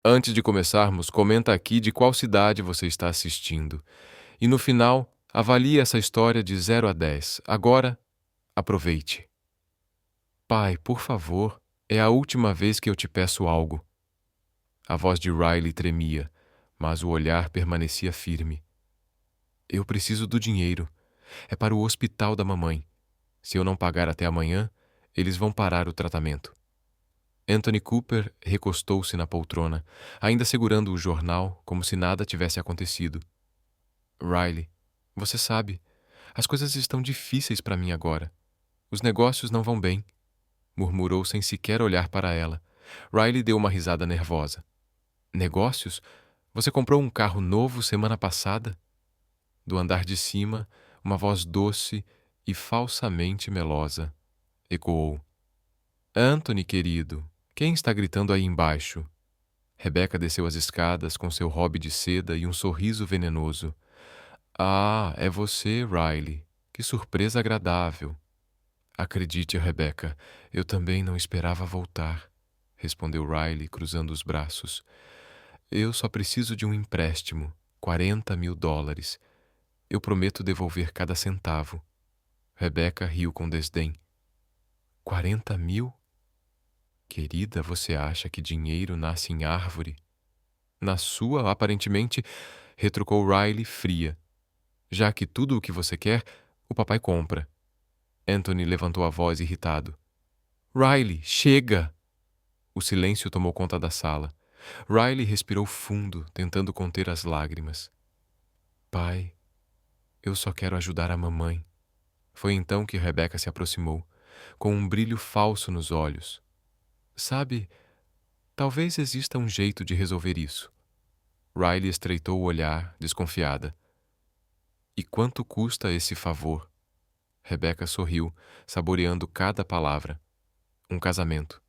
Antes de começarmos, comenta aqui de qual cidade você está assistindo. E no final, avalie essa história de 0 a 10. Agora, aproveite. Pai, por favor, é a última vez que eu te peço algo. A voz de Riley tremia, mas o olhar permanecia firme. Eu preciso do dinheiro. É para o hospital da mamãe. Se eu não pagar até amanhã, eles vão parar o tratamento. Anthony Cooper recostou-se na poltrona, ainda segurando o jornal como se nada tivesse acontecido. Riley, você sabe, as coisas estão difíceis para mim agora. Os negócios não vão bem, murmurou sem sequer olhar para ela. Riley deu uma risada nervosa. Negócios? Você comprou um carro novo semana passada? Do andar de cima, uma voz doce e falsamente melosa ecoou. Anthony, querido, quem está gritando aí embaixo? Rebecca desceu as escadas com seu hobby de seda e um sorriso venenoso. Ah, é você, Riley. Que surpresa agradável. Acredite, Rebecca, eu também não esperava voltar, respondeu Riley, cruzando os braços. Eu só preciso de um empréstimo, $40.000. Eu prometo devolver cada centavo. Rebecca riu com desdém. 40.000? Querida, você acha que dinheiro nasce em árvore? Na sua, aparentemente, retrucou Riley fria. Já que tudo o que você quer, o papai compra. Anthony levantou a voz irritado. Riley, chega! O silêncio tomou conta da sala. Riley respirou fundo, tentando conter as lágrimas. Pai, eu só quero ajudar a mamãe. Foi então que Rebecca se aproximou, com um brilho falso nos olhos. Sabe, talvez exista um jeito de resolver isso. Riley estreitou o olhar, desconfiada. E quanto custa esse favor? Rebecca sorriu, saboreando cada palavra. Um casamento.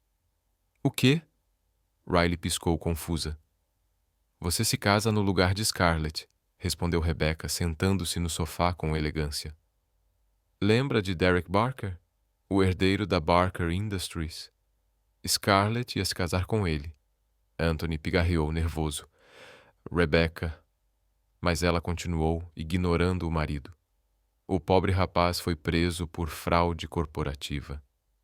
O quê? Riley piscou confusa. Você se casa no lugar de Scarlett, respondeu Rebecca, sentando-se no sofá com elegância. Lembra de Derek Barker? O herdeiro da Barker Industries. Scarlett ia se casar com ele. Anthony pigarreou nervoso. Rebecca. Mas ela continuou, ignorando o marido. O pobre rapaz foi preso por fraude corporativa.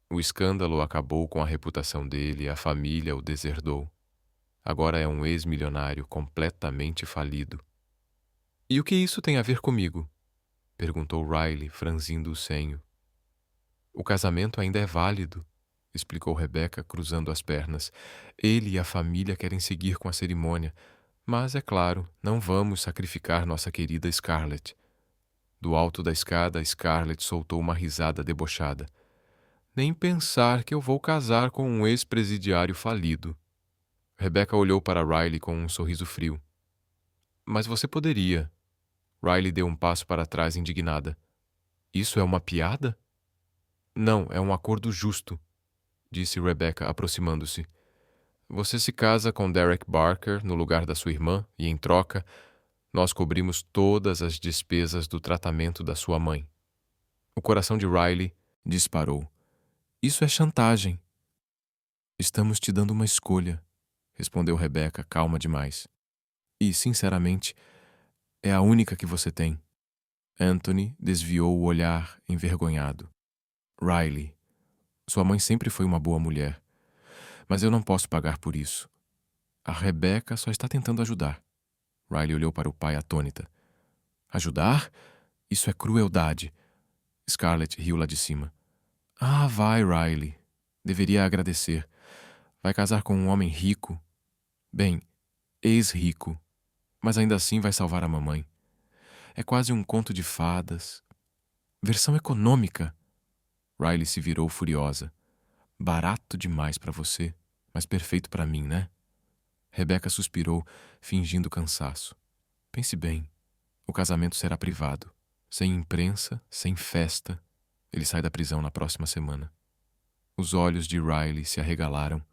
O escândalo acabou com a reputação dele e a família o deserdou. Agora é um ex-milionário completamente falido. E o que isso tem a ver comigo? Perguntou Riley, franzindo o senho. O casamento ainda é válido, explicou Rebecca, cruzando as pernas. Ele e a família querem seguir com a cerimônia, mas, é claro, não vamos sacrificar nossa querida Scarlett. Do alto da escada, Scarlett soltou uma risada debochada. Nem pensar que eu vou casar com um ex-presidiário falido. Rebecca olhou para Riley com um sorriso frio. Mas você poderia. Riley deu um passo para trás, indignada. Isso é uma piada? Não, é um acordo justo, disse Rebecca, aproximando-se. Você se casa com Derek Barker no lugar da sua irmã e, em troca, nós cobrimos todas as despesas do tratamento da sua mãe. O coração de Riley disparou. Isso é chantagem. Estamos te dando uma escolha, respondeu Rebecca, calma demais. E, sinceramente, é a única que você tem. Anthony desviou o olhar envergonhado. Riley, sua mãe sempre foi uma boa mulher, mas eu não posso pagar por isso. A Rebecca só está tentando ajudar. Riley olhou para o pai atônita. Ajudar? Isso é crueldade. Scarlett riu lá de cima. Ah, vai, Riley. Deveria agradecer. Vai casar com um homem rico. Bem, ex-rico. Mas ainda assim vai salvar a mamãe. É quase um conto de fadas. Versão econômica. Riley se virou furiosa. Barato demais para você, mas perfeito para mim, né? Rebecca suspirou, fingindo cansaço. Pense bem. O casamento será privado. Sem imprensa, sem festa. Ele sai da prisão na próxima semana. Os olhos de Riley se arregalaram.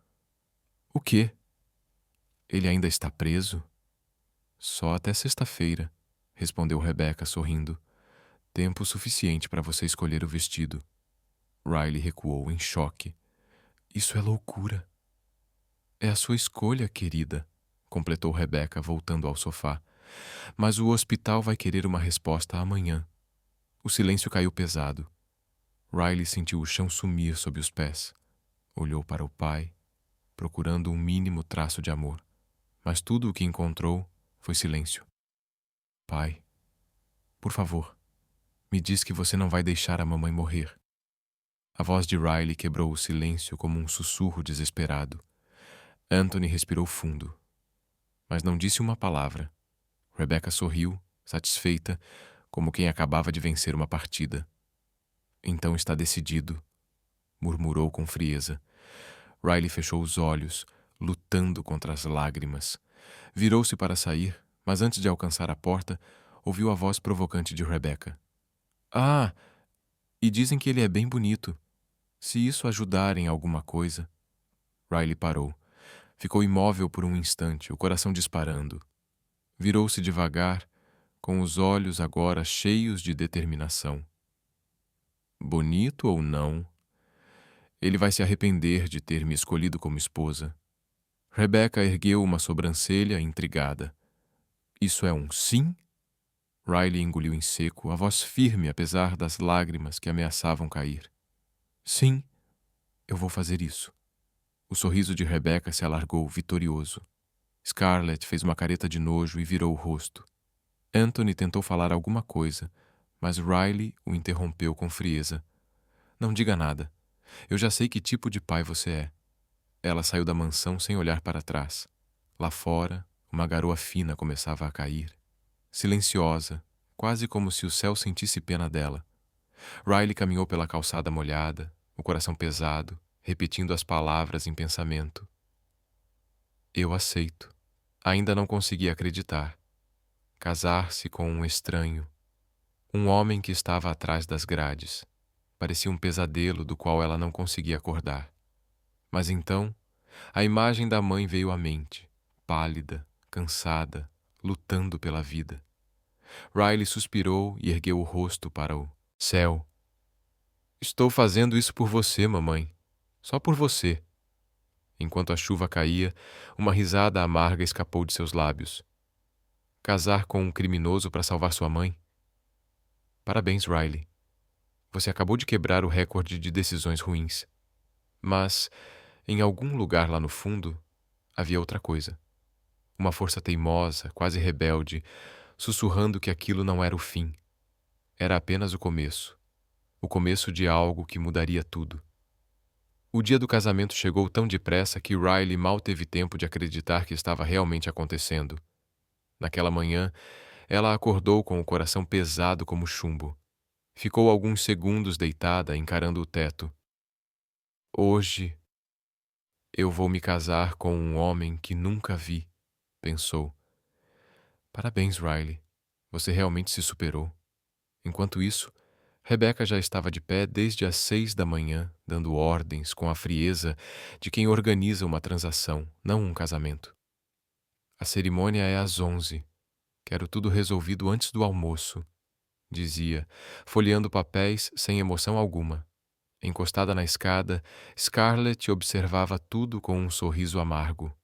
O quê? Ele ainda está preso? Só até sexta-feira, respondeu Rebecca, sorrindo. Tempo suficiente para você escolher o vestido. Riley recuou em choque. Isso é loucura. É a sua escolha, querida, completou Rebecca, voltando ao sofá. Mas o hospital vai querer uma resposta amanhã. O silêncio caiu pesado. Riley sentiu o chão sumir sob os pés. Olhou para o pai, procurando um mínimo traço de amor. Mas tudo o que encontrou foi silêncio. Pai, por favor, me diz que você não vai deixar a mamãe morrer. A voz de Riley quebrou o silêncio como um sussurro desesperado. Anthony respirou fundo, mas não disse uma palavra. Rebecca sorriu, satisfeita, como quem acabava de vencer uma partida. Então está decidido, murmurou com frieza. Riley fechou os olhos, lutando contra as lágrimas. Virou-se para sair, mas antes de alcançar a porta, ouviu a voz provocante de Rebecca. Ah, e dizem que ele é bem bonito. Se isso ajudar em alguma coisa... Riley parou. Ficou imóvel por um instante, o coração disparando. Virou-se devagar, com os olhos agora cheios de determinação. Bonito ou não, ele vai se arrepender de ter me escolhido como esposa. Rebecca ergueu uma sobrancelha intrigada. Isso é um sim? Riley engoliu em seco, a voz firme apesar das lágrimas que ameaçavam cair. Sim, eu vou fazer isso. O sorriso de Rebecca se alargou, vitorioso. Scarlett fez uma careta de nojo e virou o rosto. Anthony tentou falar alguma coisa, mas Riley o interrompeu com frieza. Não diga nada. Eu já sei que tipo de pai você é. Ela saiu da mansão sem olhar para trás. Lá fora, uma garoa fina começava a cair. Silenciosa, quase como se o céu sentisse pena dela. Riley caminhou pela calçada molhada, o coração pesado, repetindo as palavras em pensamento. Eu aceito. Ainda não conseguia acreditar. Casar-se com um estranho. Um homem que estava atrás das grades. Parecia um pesadelo do qual ela não conseguia acordar. Mas então, a imagem da mãe veio à mente, pálida, cansada, lutando pela vida. Riley suspirou e ergueu o rosto para o céu. Estou fazendo isso por você, mamãe. Só por você. Enquanto a chuva caía, uma risada amarga escapou de seus lábios. Casar com um criminoso para salvar sua mãe? Parabéns, Riley. Você acabou de quebrar o recorde de decisões ruins. Mas, em algum lugar lá no fundo, havia outra coisa. Uma força teimosa, quase rebelde, sussurrando que aquilo não era o fim. Era apenas o começo. O começo de algo que mudaria tudo. O dia do casamento chegou tão depressa que Riley mal teve tempo de acreditar que estava realmente acontecendo. Naquela manhã, ela acordou com o coração pesado como chumbo. Ficou alguns segundos deitada, encarando o teto. Hoje, eu vou me casar com um homem que nunca vi, pensou. Parabéns, Riley. Você realmente se superou. Enquanto isso, Rebecca já estava de pé desde as 6 da manhã, dando ordens com a frieza de quem organiza uma transação, não um casamento. A cerimônia é às 11. Quero tudo resolvido antes do almoço, dizia, folheando papéis sem emoção alguma. Encostada na escada, Scarlett observava tudo com um sorriso amargo.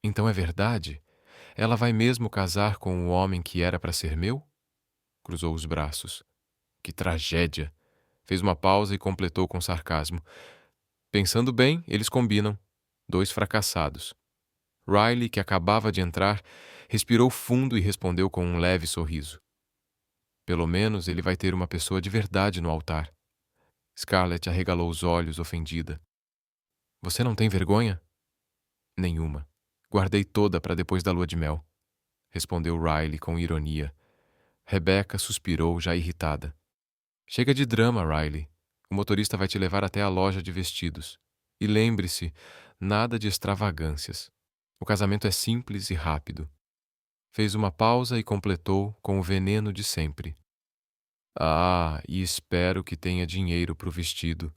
Então é verdade? Ela vai mesmo casar com o homem que era para ser meu? Cruzou os braços. Que tragédia! Fez uma pausa e completou com sarcasmo. Pensando bem, eles combinam. 2 fracassados. Riley, que acabava de entrar, respirou fundo e respondeu com um leve sorriso. Pelo menos ele vai ter uma pessoa de verdade no altar. Scarlett arregalou os olhos, ofendida. Você não tem vergonha? Nenhuma. Guardei toda para depois da lua de mel, respondeu Riley com ironia. Rebecca suspirou, já irritada. Chega de drama, Riley. O motorista vai te levar até a loja de vestidos. E lembre-se, nada de extravagâncias. O casamento é simples e rápido. Fez uma pausa e completou com o veneno de sempre. Ah, e espero que tenha dinheiro para o vestido,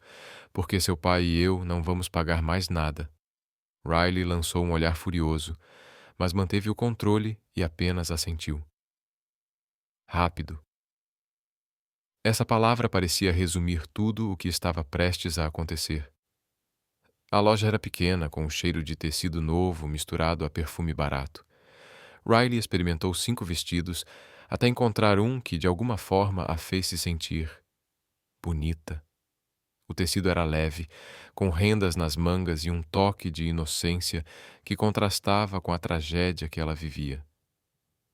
porque seu pai e eu não vamos pagar mais nada. Riley lançou um olhar furioso, mas manteve o controle e apenas assentiu. Rápido. Essa palavra parecia resumir tudo o que estava prestes a acontecer. A loja era pequena, com um cheiro de tecido novo misturado a perfume barato. Riley experimentou 5 vestidos até encontrar um que, de alguma forma, a fez se sentir bonita. O tecido era leve, com rendas nas mangas e um toque de inocência que contrastava com a tragédia que ela vivia.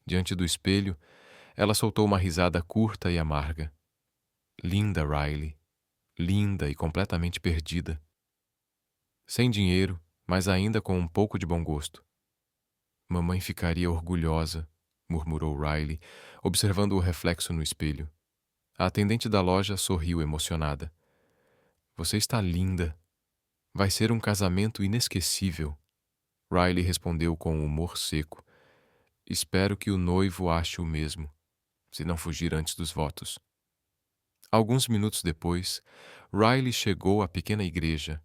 Diante do espelho, ela soltou uma risada curta e amarga. Linda, Riley. Linda e completamente perdida. Sem dinheiro, mas ainda com um pouco de bom gosto. Mamãe ficaria orgulhosa, murmurou Riley, observando o reflexo no espelho. A atendente da loja sorriu emocionada. Você está linda. Vai ser um casamento inesquecível. Riley respondeu com um humor seco. Espero que o noivo ache o mesmo, se não fugir antes dos votos. Alguns minutos depois, Riley chegou à pequena igreja.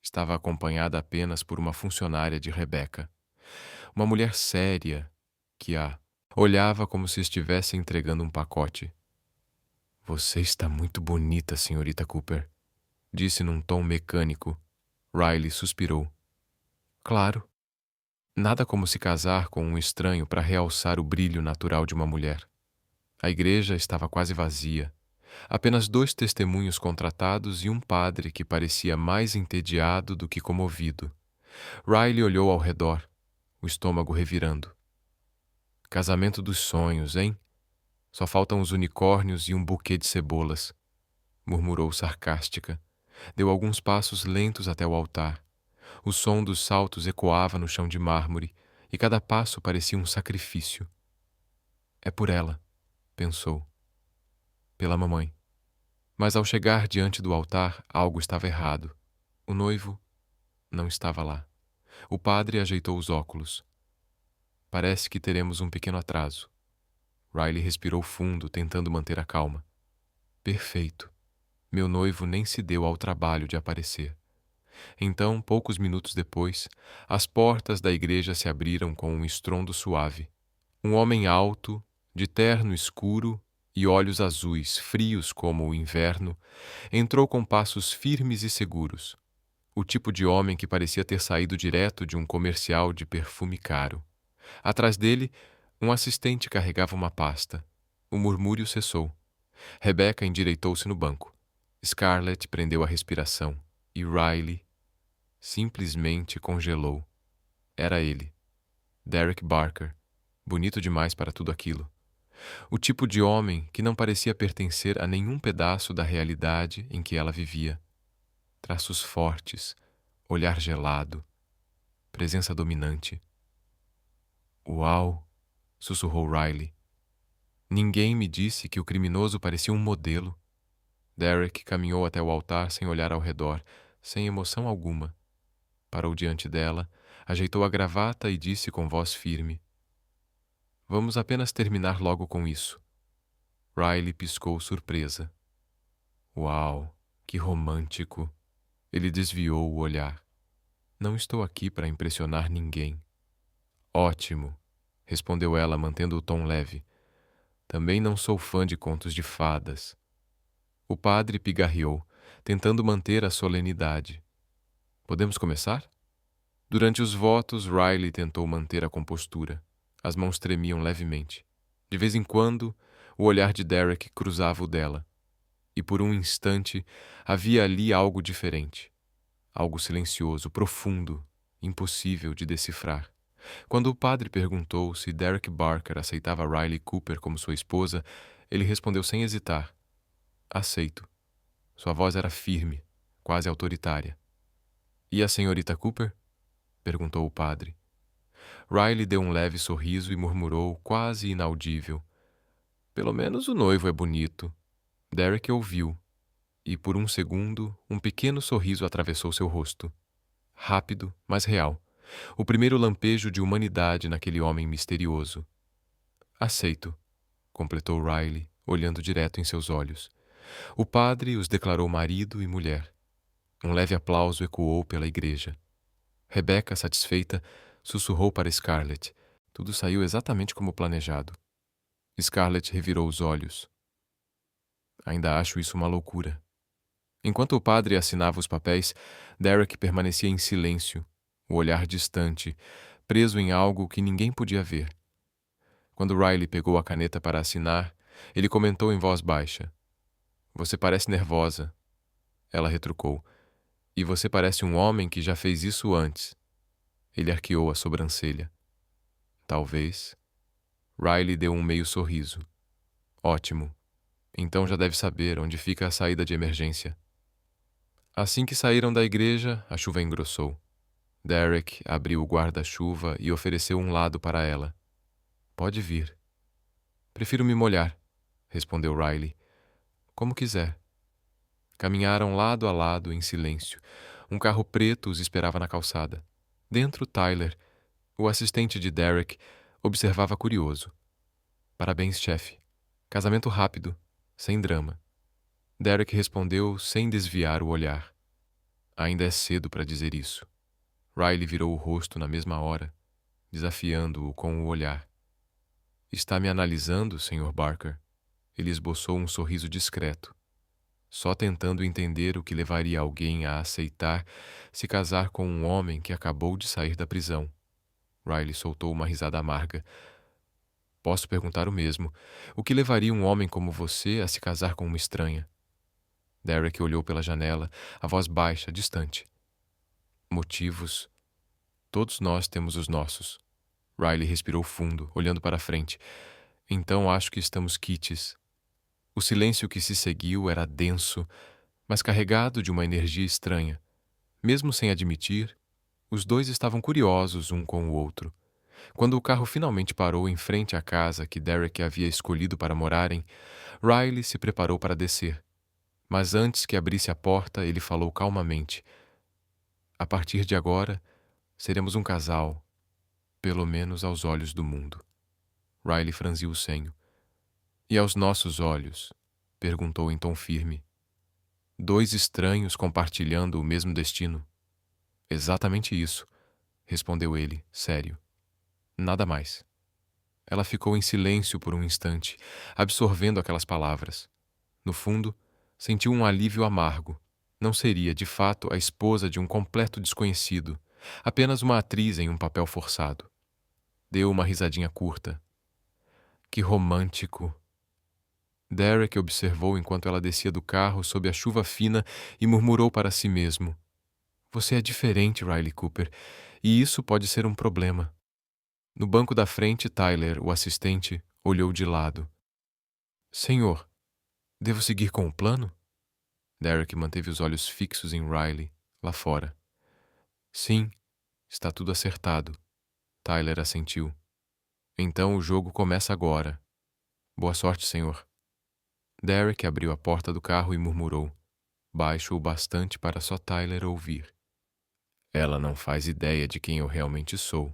Estava acompanhada apenas por uma funcionária de Rebecca. Uma mulher séria que a olhava como se estivesse entregando um pacote. Você está muito bonita, senhorita Cooper, disse num tom mecânico. Riley suspirou. Claro. Nada como se casar com um estranho para realçar o brilho natural de uma mulher. A igreja estava quase vazia. Apenas 2 testemunhos contratados e um padre que parecia mais entediado do que comovido. Riley olhou ao redor, o estômago revirando. Casamento dos sonhos, hein? Só faltam os unicórnios e um buquê de cebolas, murmurou sarcástica. Deu alguns passos lentos até o altar. O som dos saltos ecoava no chão de mármore e cada passo parecia um sacrifício. É por ela, pensou. Pela mamãe. Mas ao chegar diante do altar, algo estava errado. O noivo não estava lá. O padre ajeitou os óculos. Parece que teremos um pequeno atraso. Riley respirou fundo, tentando manter a calma. Perfeito. Meu noivo nem se deu ao trabalho de aparecer. Então, poucos minutos depois, as portas da igreja se abriram com um estrondo suave. Um homem alto, de terno escuro e olhos azuis, frios como o inverno, entrou com passos firmes e seguros. O tipo de homem que parecia ter saído direto de um comercial de perfume caro. Atrás dele, um assistente carregava uma pasta. O murmúrio cessou. Rebecca endireitou-se no banco. Scarlett prendeu a respiração e Riley simplesmente congelou. Era ele. Derek Barker, bonito demais para tudo aquilo. O tipo de homem que não parecia pertencer a nenhum pedaço da realidade em que ela vivia. Traços fortes, olhar gelado, presença dominante. Uau! Sussurrou Riley. Ninguém me disse que o criminoso parecia um modelo. Derek caminhou até o altar sem olhar ao redor, sem emoção alguma. Parou diante dela, ajeitou a gravata e disse com voz firme: Vamos apenas terminar logo com isso. Riley piscou surpresa. Uau, que romântico! Ele desviou o olhar. Não estou aqui para impressionar ninguém. Ótimo, respondeu ela, mantendo o tom leve. Também não sou fã de contos de fadas. O padre pigarreou, tentando manter a solenidade. Podemos começar? Durante os votos, Riley tentou manter a compostura. As mãos tremiam levemente. De vez em quando, o olhar de Derek cruzava o dela. E por um instante, havia ali algo diferente. Algo silencioso, profundo, impossível de decifrar. Quando o padre perguntou se Derek Barker aceitava Riley Cooper como sua esposa, ele respondeu sem hesitar. Aceito. Sua voz era firme, quase autoritária. E a senhorita Cooper? Perguntou o padre. Riley deu um leve sorriso e murmurou, quase inaudível. Pelo menos o noivo é bonito. Derek ouviu, e por um segundo, um pequeno sorriso atravessou seu rosto. Rápido, mas real. O primeiro lampejo de humanidade naquele homem misterioso. Aceito, completou Riley, olhando direto em seus olhos. O padre os declarou marido e mulher. Um leve aplauso ecoou pela igreja. Rebecca, satisfeita, sussurrou para Scarlett. Tudo saiu exatamente como planejado. Scarlett revirou os olhos. Ainda acho isso uma loucura. Enquanto o padre assinava os papéis, Derek permanecia em silêncio, o olhar distante, preso em algo que ninguém podia ver. Quando Riley pegou a caneta para assinar, ele comentou em voz baixa: "Você parece nervosa." Ela retrucou: "E você parece um homem que já fez isso antes." Ele arqueou a sobrancelha. "Talvez." Riley deu um meio sorriso. "Ótimo. Então já deve saber onde fica a saída de emergência." Assim que saíram da igreja, a chuva engrossou. Derek abriu o guarda-chuva e ofereceu um lado para ela. "Pode vir." "Prefiro me molhar," respondeu Riley. "Como quiser." Caminharam lado a lado em silêncio. Um carro preto os esperava na calçada. Dentro, Tyler, o assistente de Derek, observava curioso. "Parabéns, chefe. Casamento rápido, sem drama." Derek respondeu sem desviar o olhar. "Ainda é cedo para dizer isso." Riley virou o rosto na mesma hora, desafiando-o com o olhar. "Está me analisando, Sr. Barker?" Ele esboçou um sorriso discreto, só tentando entender o que levaria alguém a aceitar se casar com um homem que acabou de sair da prisão. Riley soltou uma risada amarga. "Posso perguntar o mesmo. O que levaria um homem como você a se casar com uma estranha?" Derek olhou pela janela, a voz baixa, distante. "Motivos. Todos nós temos os nossos." Riley respirou fundo, olhando para a frente. "Então acho que estamos quites." O silêncio que se seguiu era denso, mas carregado de uma energia estranha. Mesmo sem admitir, os dois estavam curiosos um com o outro. Quando o carro finalmente parou em frente à casa que Derek havia escolhido para morarem, Riley se preparou para descer. Mas antes que abrisse a porta, ele falou calmamente: "A partir de agora, seremos um casal, pelo menos aos olhos do mundo." Riley franziu o senho. "E aos nossos olhos?" perguntou em tom firme. "Dois estranhos compartilhando o mesmo destino?" "Exatamente isso," respondeu ele, sério. "Nada mais." Ela ficou em silêncio por um instante, absorvendo aquelas palavras. No fundo, sentiu um alívio amargo. Não seria, de fato, a esposa de um completo desconhecido, apenas uma atriz em um papel forçado. Deu uma risadinha curta. "Que romântico." Derek observou enquanto ela descia do carro sob a chuva fina e murmurou para si mesmo: "Você é diferente, Riley Cooper, e isso pode ser um problema." No banco da frente, Tyler, o assistente, olhou de lado. "Senhor, devo seguir com o plano?" Derek manteve os olhos fixos em Riley, lá fora. "Sim, está tudo acertado." Tyler assentiu. "Então o jogo começa agora." "Boa sorte, senhor." Derek abriu a porta do carro e murmurou, baixo o bastante para só Tyler ouvir: "Ela não faz ideia de quem eu realmente sou."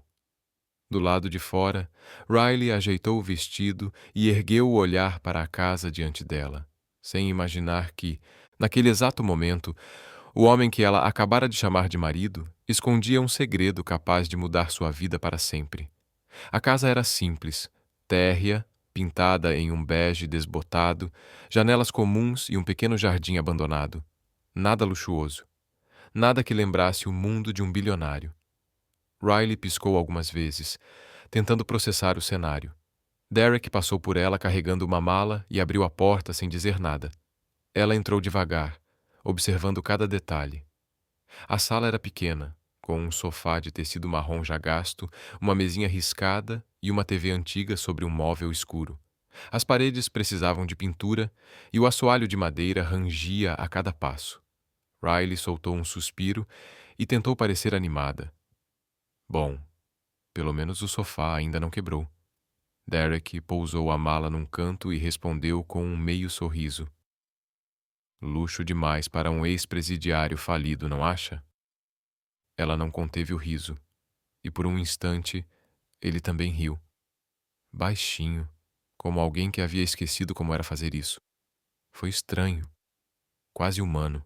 Do lado de fora, Riley ajeitou o vestido e ergueu o olhar para a casa diante dela, sem imaginar que, naquele exato momento, o homem que ela acabara de chamar de marido escondia um segredo capaz de mudar sua vida para sempre. A casa era simples, térrea, pintada em um bege desbotado, janelas comuns e um pequeno jardim abandonado. Nada luxuoso. Nada que lembrasse o mundo de um bilionário. Riley piscou algumas vezes, tentando processar o cenário. Derek passou por ela carregando uma mala e abriu a porta sem dizer nada. Ela entrou devagar, observando cada detalhe. A sala era pequena, com um sofá de tecido marrom já gasto, uma mesinha riscada e uma TV antiga sobre um móvel escuro. As paredes precisavam de pintura e o assoalho de madeira rangia a cada passo. Riley soltou um suspiro e tentou parecer animada. Bom, pelo menos o sofá ainda não quebrou. Derek pousou a mala num canto e respondeu com um meio sorriso. Luxo demais para um ex-presidiário falido, não acha? Ela não conteve o riso, e por um instante ele também riu. Baixinho, como alguém que havia esquecido como era fazer isso. Foi estranho, quase humano.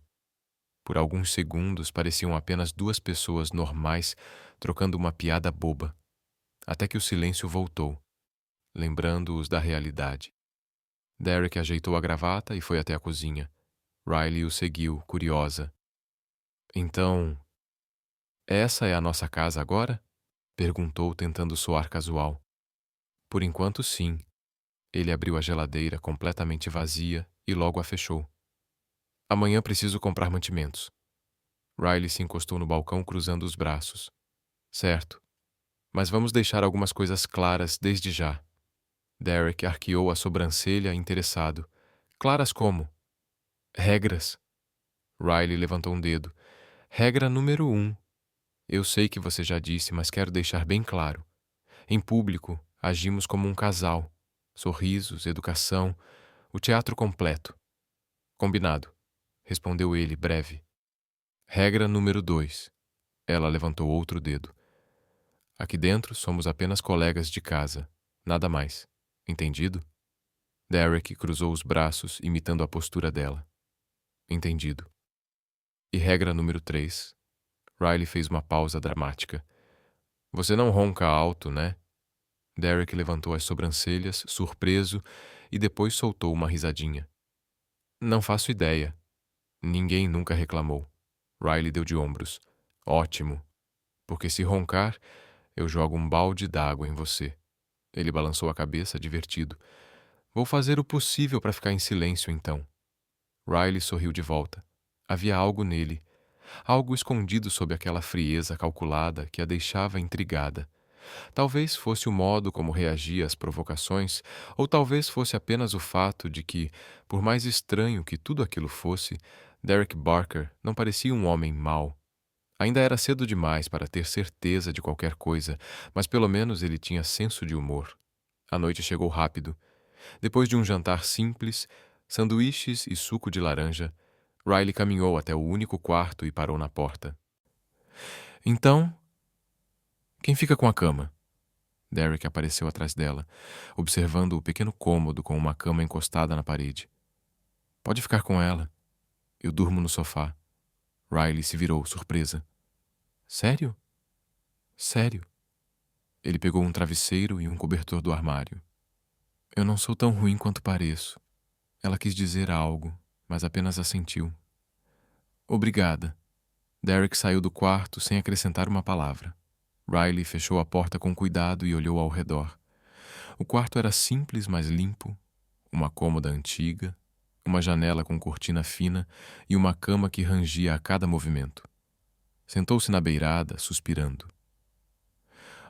Por alguns segundos pareciam apenas duas pessoas normais trocando uma piada boba, até que o silêncio voltou, lembrando-os da realidade. Derek ajeitou a gravata e foi até a cozinha. Riley o seguiu, curiosa. Então, essa é a nossa casa agora? Perguntou, tentando soar casual. Por enquanto, sim. Ele abriu a geladeira completamente vazia e logo a fechou. Amanhã preciso comprar mantimentos. Riley se encostou no balcão, cruzando os braços. Certo. Mas vamos deixar algumas coisas claras desde já. Derek arqueou a sobrancelha, interessado. Claras como? Regras. Riley levantou um dedo. Regra número 1. Eu sei que você já disse, mas quero deixar bem claro. Em público, agimos como um casal. Sorrisos, educação, o teatro completo. Combinado, respondeu ele, breve. Regra número 2. Ela levantou outro dedo. Aqui dentro somos apenas colegas de casa, nada mais. Entendido? Derek cruzou os braços, imitando a postura dela. Entendido. E regra número 3. Riley fez uma pausa dramática. Você não ronca alto, né? Derek levantou as sobrancelhas, surpreso, e depois soltou uma risadinha. Não faço ideia. Ninguém nunca reclamou. Riley deu de ombros. Ótimo. Porque se roncar, eu jogo um balde d'água em você. Ele balançou a cabeça, divertido. Vou fazer o possível para ficar em silêncio, então. Riley sorriu de volta. Havia algo nele. Algo escondido sob aquela frieza calculada que a deixava intrigada. Talvez fosse o modo como reagia às provocações, ou talvez fosse apenas o fato de que, por mais estranho que tudo aquilo fosse, Derek Barker não parecia um homem mau. Ainda era cedo demais para ter certeza de qualquer coisa, mas pelo menos ele tinha senso de humor. A noite chegou rápido. Depois de um jantar simples, sanduíches e suco de laranja, Riley caminhou até o único quarto e parou na porta. Então, quem fica com a cama? Derek apareceu atrás dela, observando o pequeno cômodo com uma cama encostada na parede. Pode ficar com ela. Eu durmo no sofá. Riley se virou, surpresa. Sério? Sério. Ele pegou um travesseiro e um cobertor do armário. Eu não sou tão ruim quanto pareço. Ela quis dizer algo, mas apenas assentiu. Obrigada. Derek saiu do quarto sem acrescentar uma palavra. Riley fechou a porta com cuidado e olhou ao redor. O quarto era simples, mas limpo. Uma cômoda antiga, uma janela com cortina fina e uma cama que rangia a cada movimento. Sentou-se na beirada, suspirando.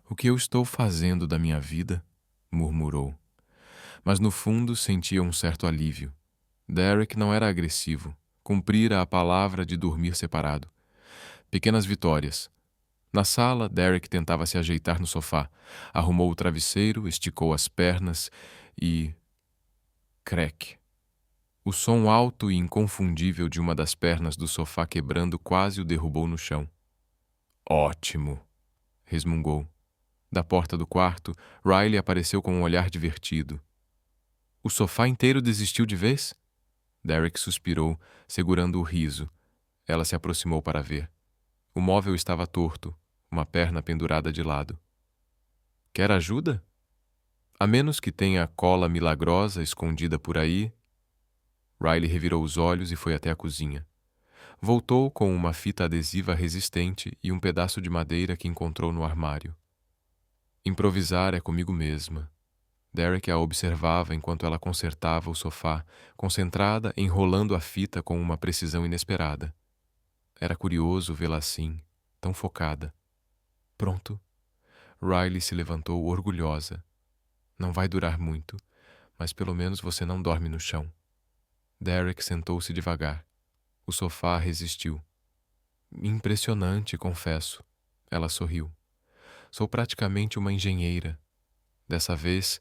O que eu estou fazendo da minha vida? Murmurou. Mas no fundo sentia um certo alívio. Derek não era agressivo. Cumprira a palavra de dormir separado. Pequenas vitórias. Na sala, Derek tentava se ajeitar no sofá. Arrumou o travesseiro, esticou as pernas e... Crack. O som alto e inconfundível de uma das pernas do sofá quebrando quase o derrubou no chão. Ótimo, resmungou. Da porta do quarto, Riley apareceu com um olhar divertido. O sofá inteiro desistiu de vez? Derek suspirou, segurando o riso. Ela se aproximou para ver. O móvel estava torto, uma perna pendurada de lado. Quer ajuda? A menos que tenha cola milagrosa escondida por aí. Riley revirou os olhos e foi até a cozinha. Voltou com uma fita adesiva resistente e um pedaço de madeira que encontrou no armário. Improvisar é comigo mesma. Derek a observava enquanto ela consertava o sofá, concentrada, enrolando a fita com uma precisão inesperada. Era curioso vê-la assim, tão focada. Pronto. Riley se levantou orgulhosa. Não vai durar muito, mas pelo menos você não dorme no chão. Derek sentou-se devagar. O sofá resistiu. Impressionante, confesso. Ela sorriu. Sou praticamente uma engenheira. Dessa vez,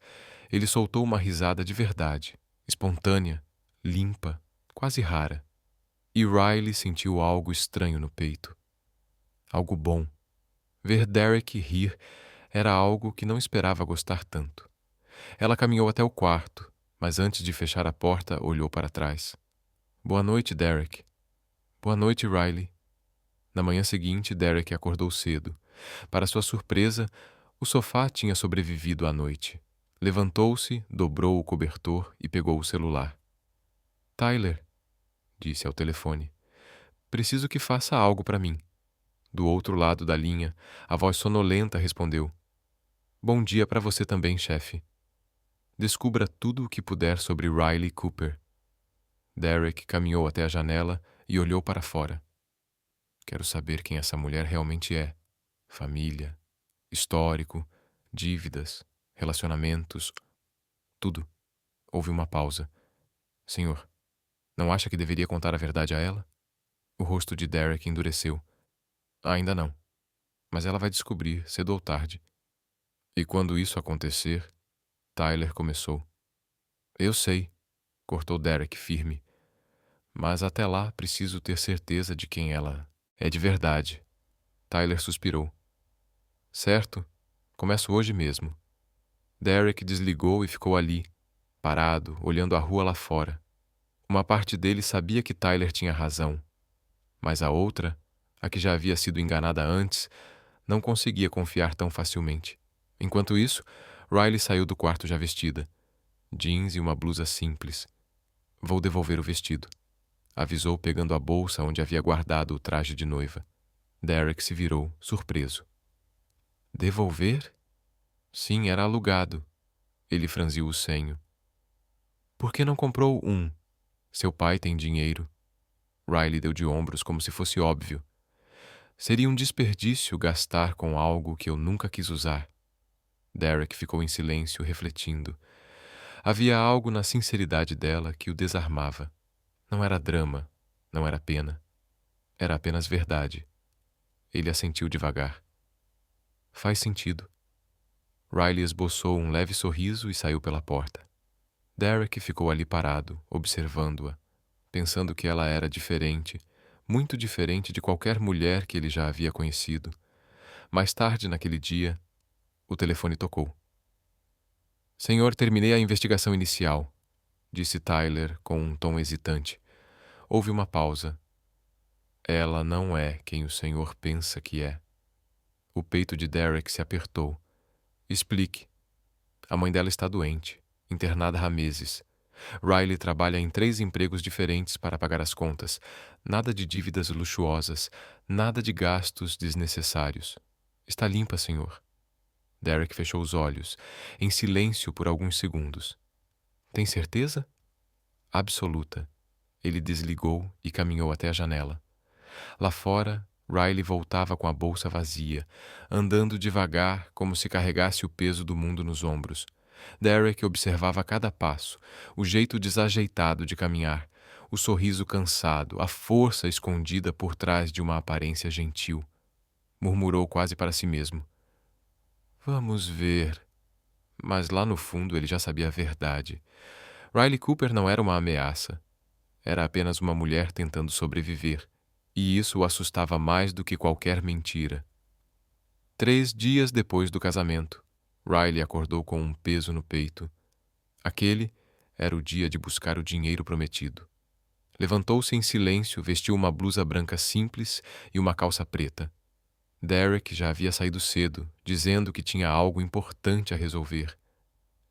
ele soltou uma risada de verdade, espontânea, limpa, quase rara. E Riley sentiu algo estranho no peito. Algo bom. Ver Derek rir era algo que não esperava gostar tanto. Ela caminhou até o quarto, mas antes de fechar a porta, olhou para trás. Boa noite, Derek. Boa noite, Riley. Na manhã seguinte, Derek acordou cedo. Para sua surpresa, o sofá tinha sobrevivido à noite. Levantou-se, dobrou o cobertor e pegou o celular. Tyler. disse ao telefone. Preciso que faça algo para mim. Do outro lado da linha, a voz sonolenta respondeu. Bom dia para você também, chefe. Descubra tudo o que puder sobre Riley Cooper. Derek caminhou até a janela e olhou para fora. Quero saber quem essa mulher realmente é. Família, histórico, dívidas, relacionamentos, tudo. Houve uma pausa. Senhor, não acha que deveria contar a verdade a ela? O rosto de Derek endureceu. Ainda não. Mas ela vai descobrir, cedo ou tarde. E quando isso acontecer, Tyler começou. Eu sei, cortou Derek firme. Mas até lá preciso ter certeza de quem ela é de verdade. Tyler suspirou. Certo, começo hoje mesmo. Derek desligou e ficou ali, parado, olhando a rua lá fora. Uma parte dele sabia que Tyler tinha razão, mas a outra, a que já havia sido enganada antes, não conseguia confiar tão facilmente. Enquanto isso, Riley saiu do quarto já vestida. Jeans e uma blusa simples. Vou devolver o vestido, avisou pegando a bolsa onde havia guardado o traje de noiva. Derek se virou, surpreso. Devolver? Sim, era alugado. Ele franziu o senho. Por que não comprou um? Seu pai tem dinheiro. Riley deu de ombros como se fosse óbvio. Seria um desperdício gastar com algo que eu nunca quis usar. Derek ficou em silêncio, refletindo. Havia algo na sinceridade dela que o desarmava. Não era drama, não era pena. Era apenas verdade. Ele assentiu devagar. Faz sentido. Riley esboçou um leve sorriso e saiu pela porta. Derek ficou ali parado, observando-a, pensando que ela era diferente, muito diferente de qualquer mulher que ele já havia conhecido. Mais tarde naquele dia, o telefone tocou. Senhor, terminei a investigação inicial, disse Tyler com um tom hesitante. Houve uma pausa. Ela não é quem o senhor pensa que é. O peito de Derek se apertou. Explique. A mãe dela está doente, internada há meses. Riley trabalha em 3 empregos diferentes para pagar as contas. Nada de dívidas luxuosas, nada de gastos desnecessários. Está limpa, senhor. Derek fechou os olhos, em silêncio por alguns segundos. Tem certeza? Absoluta. Ele desligou e caminhou até a janela. Lá fora, Riley voltava com a bolsa vazia, andando devagar como se carregasse o peso do mundo nos ombros. Derek observava cada passo, o jeito desajeitado de caminhar, o sorriso cansado, a força escondida por trás de uma aparência gentil. Murmurou quase para si mesmo. Vamos ver. Mas lá no fundo ele já sabia a verdade. Riley Cooper não era uma ameaça. Era apenas uma mulher tentando sobreviver. E isso o assustava mais do que qualquer mentira. 3 dias depois do casamento, Riley acordou com um peso no peito. Aquele era o dia de buscar o dinheiro prometido. Levantou-se em silêncio, vestiu uma blusa branca simples e uma calça preta. Derek já havia saído cedo, dizendo que tinha algo importante a resolver.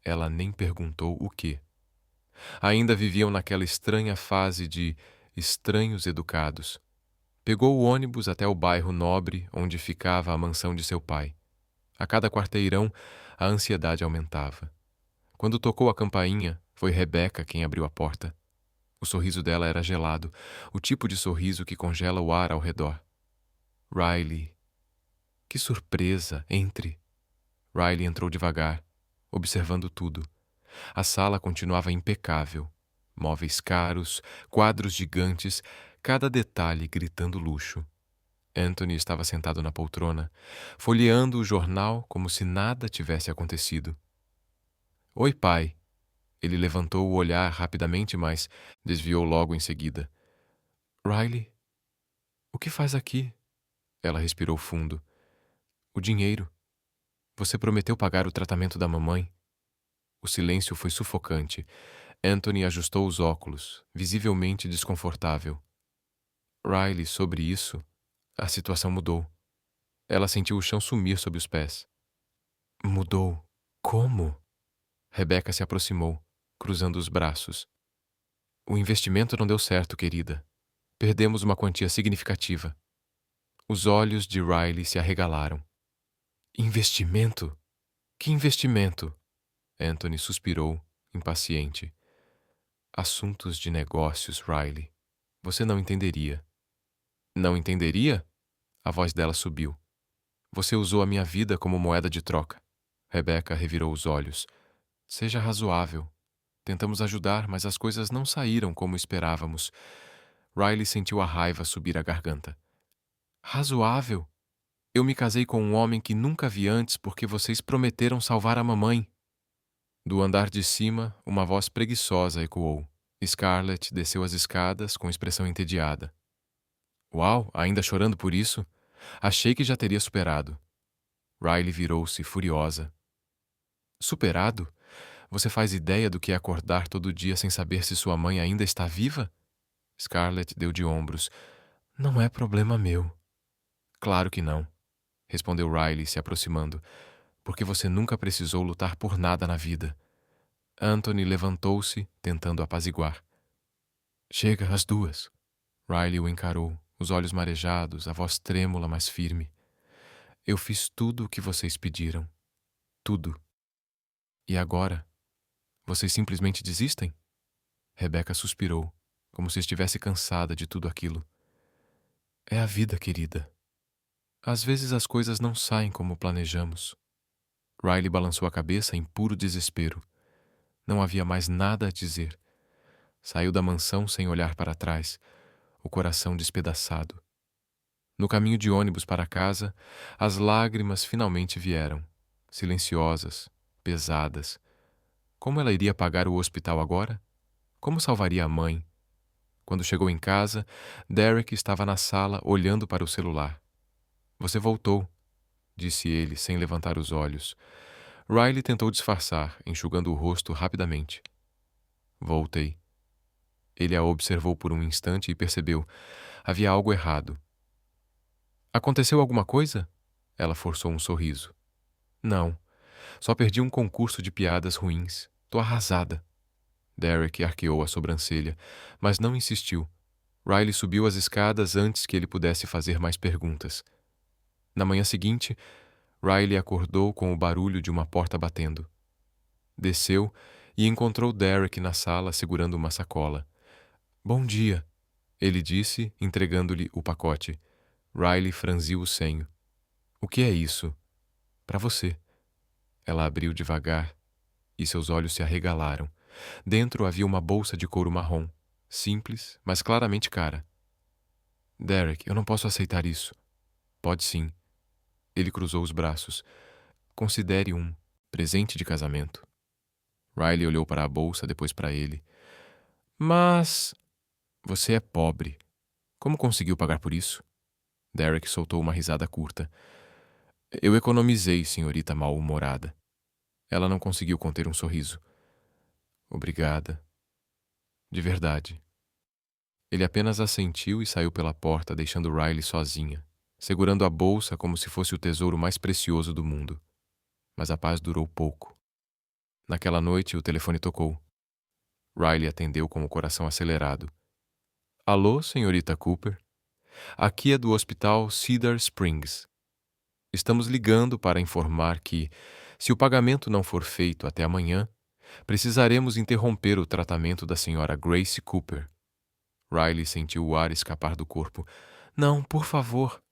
Ela nem perguntou o quê. Ainda viviam naquela estranha fase de estranhos educados. Pegou o ônibus até o bairro nobre onde ficava a mansão de seu pai. A cada quarteirão, a ansiedade aumentava. Quando tocou a campainha, foi Rebecca quem abriu a porta. O sorriso dela era gelado, o tipo de sorriso que congela o ar ao redor. Riley. Que surpresa! Entre. Riley entrou devagar, observando tudo. A sala continuava impecável. Móveis caros, quadros gigantes, cada detalhe gritando luxo. Anthony estava sentado na poltrona, folheando o jornal como se nada tivesse acontecido. Oi, pai. Ele levantou o olhar rapidamente, mas desviou logo em seguida. Riley, o que faz aqui? Ela respirou fundo. O dinheiro. Você prometeu pagar o tratamento da mamãe. O silêncio foi sufocante. Anthony ajustou os óculos, visivelmente desconfortável. Riley, sobre isso, a situação mudou. Ela sentiu o chão sumir sob os pés. Mudou? Como? Rebecca se aproximou, cruzando os braços. O investimento não deu certo, querida. Perdemos uma quantia significativa. Os olhos de Riley se arregalaram. Investimento? Que investimento? Anthony suspirou, impaciente. Assuntos de negócios, Riley. Você não entenderia. Não entenderia? A voz dela subiu. Você usou a minha vida como moeda de troca. Rebecca revirou os olhos. Seja razoável. Tentamos ajudar, mas as coisas não saíram como esperávamos. Riley sentiu a raiva subir à garganta. Razoável? Eu me casei com um homem que nunca vi antes porque vocês prometeram salvar a mamãe. Do andar de cima, uma voz preguiçosa ecoou. Scarlett desceu as escadas com expressão entediada. Uau, ainda chorando por isso? Achei que já teria superado. Riley virou-se furiosa. Superado? Você faz ideia do que é acordar todo dia sem saber se sua mãe ainda está viva? Scarlett deu de ombros. Não é problema meu. Claro que não, respondeu Riley, se aproximando, porque você nunca precisou lutar por nada na vida. Anthony levantou-se, tentando apaziguar. Chega, as duas. Riley o encarou, os olhos marejados, a voz trêmula, mas firme. Eu fiz tudo o que vocês pediram. Tudo. E agora? Vocês simplesmente desistem? Rebecca suspirou, como se estivesse cansada de tudo aquilo. É a vida, querida. Às vezes as coisas não saem como planejamos. Riley balançou a cabeça em puro desespero. Não havia mais nada a dizer. Saiu da mansão sem olhar para trás, o coração despedaçado. No caminho de ônibus para casa, as lágrimas finalmente vieram, silenciosas, pesadas. Como ela iria pagar o hospital agora? Como salvaria a mãe? Quando chegou em casa, Derek estava na sala olhando para o celular. Você voltou, disse ele, sem levantar os olhos. Riley tentou disfarçar, enxugando o rosto rapidamente. Voltei. Ele a observou por um instante e percebeu. Havia algo errado. Aconteceu alguma coisa? Ela forçou um sorriso. Não. Só perdi um concurso de piadas ruins. Tô arrasada. Derek arqueou a sobrancelha, mas não insistiu. Riley subiu as escadas antes que ele pudesse fazer mais perguntas. Na manhã seguinte, Riley acordou com o barulho de uma porta batendo. Desceu e encontrou Derek na sala segurando uma sacola. Bom dia, ele disse, entregando-lhe o pacote. Riley franziu o senho. O que é isso? Para você. Ela abriu devagar e seus olhos se arregalaram. Dentro havia uma bolsa de couro marrom, simples, mas claramente cara. Derek, eu não posso aceitar isso. Pode sim. Ele cruzou os braços. Considere um presente de casamento. Riley olhou para a bolsa, depois para ele. Mas... Você é pobre. Como conseguiu pagar por isso? Derek soltou uma risada curta. Eu economizei, senhorita mal-humorada. Ela não conseguiu conter um sorriso. Obrigada. De verdade. Ele apenas assentiu e saiu pela porta, deixando Riley sozinha, segurando a bolsa como se fosse o tesouro mais precioso do mundo. Mas a paz durou pouco. Naquela noite, o telefone tocou. Riley atendeu com o coração acelerado. Alô, senhorita Cooper? Aqui é do Hospital Cedar Springs. Estamos ligando para informar que, se o pagamento não for feito até amanhã, precisaremos interromper o tratamento da senhora Grace Cooper. Riley sentiu o ar escapar do corpo. Não, por favor.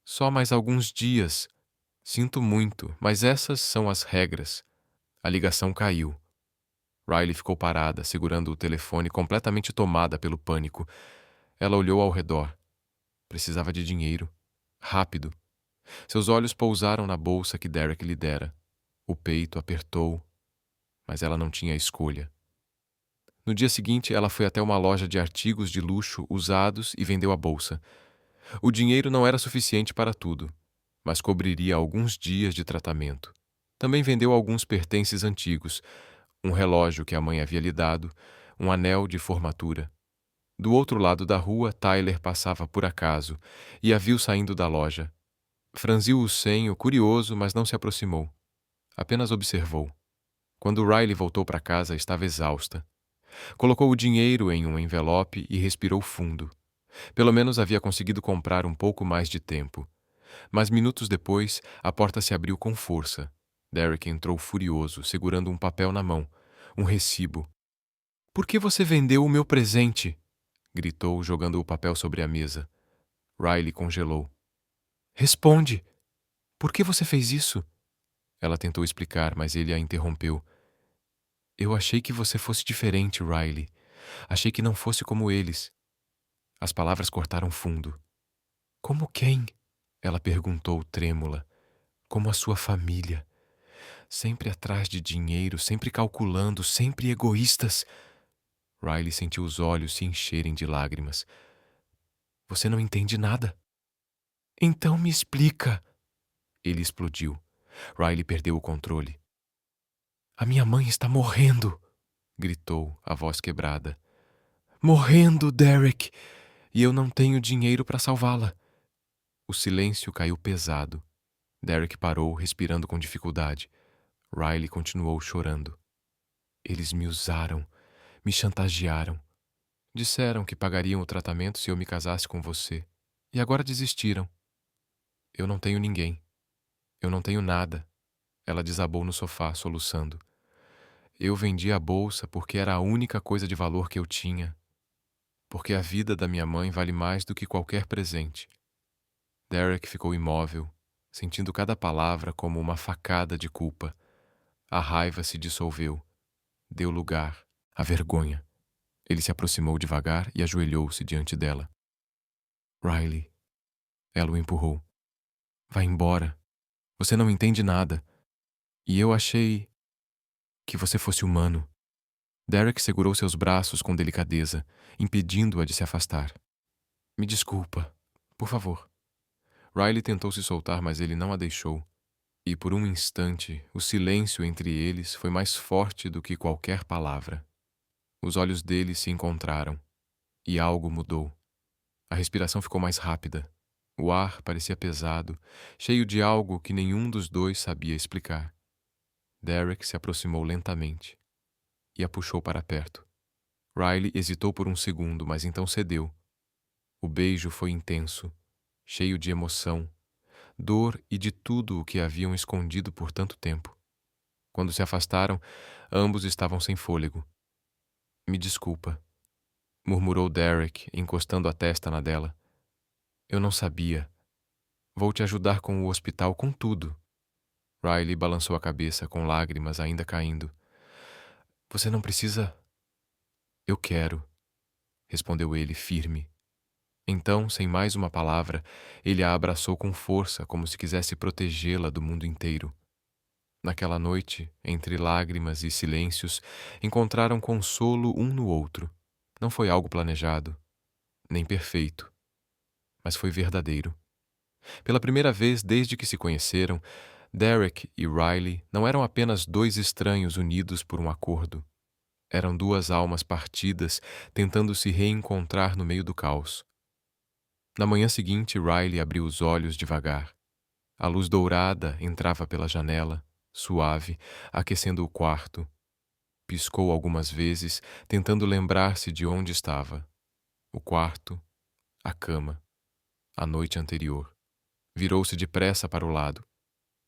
Só mais alguns dias. Sinto muito, mas essas são as regras. A ligação caiu. Riley ficou parada, segurando o telefone, completamente tomada pelo pânico. Ela olhou ao redor. Precisava de dinheiro. Rápido. Seus olhos pousaram na bolsa que Derek lhe dera. O peito apertou, mas ela não tinha escolha. No dia seguinte, ela foi até uma loja de artigos de luxo usados e vendeu a bolsa. O dinheiro não era suficiente para tudo, mas cobriria alguns dias de tratamento. Também vendeu alguns pertences antigos, um relógio que a mãe havia lhe dado, um anel de formatura. Do outro lado da rua, Tyler passava por acaso e a viu saindo da loja. Franziu o senho, curioso, mas não se aproximou. Apenas observou. Quando Riley voltou para casa, estava exausta. Colocou o dinheiro em um envelope e respirou fundo. Pelo menos havia conseguido comprar um pouco mais de tempo. Mas minutos depois, a porta se abriu com força. Derek entrou furioso, segurando um papel na mão, um recibo. "Por que você vendeu o meu presente?" gritou, jogando o papel sobre a mesa. Riley congelou. "Responde! Por que você fez isso?" Ela tentou explicar, mas ele a interrompeu. "Eu achei que você fosse diferente, Riley. Achei que não fosse como eles." As palavras cortaram fundo. "Como quem?" Ela perguntou, trêmula. "Como a sua família. Sempre atrás de dinheiro, sempre calculando, sempre egoístas." Riley sentiu os olhos se encherem de lágrimas. "Você não entende nada?" "Então me explica." Ele explodiu. Riley perdeu o controle. "A minha mãe está morrendo!" gritou, a voz quebrada. "Morrendo, Derek! E eu não tenho dinheiro para salvá-la." O silêncio caiu pesado. Derek parou, respirando com dificuldade. Riley continuou chorando. "Eles me usaram, me chantagearam. Disseram que pagariam o tratamento se eu me casasse com você. E agora desistiram. Eu não tenho ninguém. Eu não tenho nada." Ela desabou no sofá, soluçando. "Eu vendi a bolsa porque era a única coisa de valor que eu tinha. Porque a vida da minha mãe vale mais do que qualquer presente." Derek ficou imóvel, sentindo cada palavra como uma facada de culpa. A raiva se dissolveu. Deu lugar à vergonha. Ele se aproximou devagar e ajoelhou-se diante dela. "Riley." Ela o empurrou. "Vai embora. Você não entende nada. E eu achei que você fosse humano." Derek segurou seus braços com delicadeza, impedindo-a de se afastar. "Me desculpa. Por favor." Riley tentou se soltar, mas ele não a deixou. E por um instante, o silêncio entre eles foi mais forte do que qualquer palavra. Os olhos deles se encontraram. E algo mudou. A respiração ficou mais rápida. O ar parecia pesado, cheio de algo que nenhum dos dois sabia explicar. Derek se aproximou lentamente e a puxou para perto. Riley hesitou por um segundo, mas então cedeu. O beijo foi intenso, cheio de emoção, dor e de tudo o que haviam escondido por tanto tempo. Quando se afastaram, ambos estavam sem fôlego. "Me desculpa", murmurou Derek, encostando a testa na dela. "Eu não sabia. Vou te ajudar com o hospital, com tudo." Riley balançou a cabeça, com lágrimas ainda caindo. "Você não precisa." "Eu quero", respondeu ele, firme. Então, sem mais uma palavra, ele a abraçou com força, como se quisesse protegê-la do mundo inteiro. Naquela noite, entre lágrimas e silêncios, encontraram consolo um no outro. Não foi algo planejado, nem perfeito, mas foi verdadeiro. Pela primeira vez desde que se conheceram, Derek e Riley não eram apenas dois estranhos unidos por um acordo. Eram duas almas partidas tentando se reencontrar no meio do caos. Na manhã seguinte, Riley abriu os olhos devagar. A luz dourada entrava pela janela, suave, aquecendo o quarto. Piscou algumas vezes, tentando lembrar-se de onde estava. O quarto, a cama, a noite anterior. Virou-se depressa para o lado.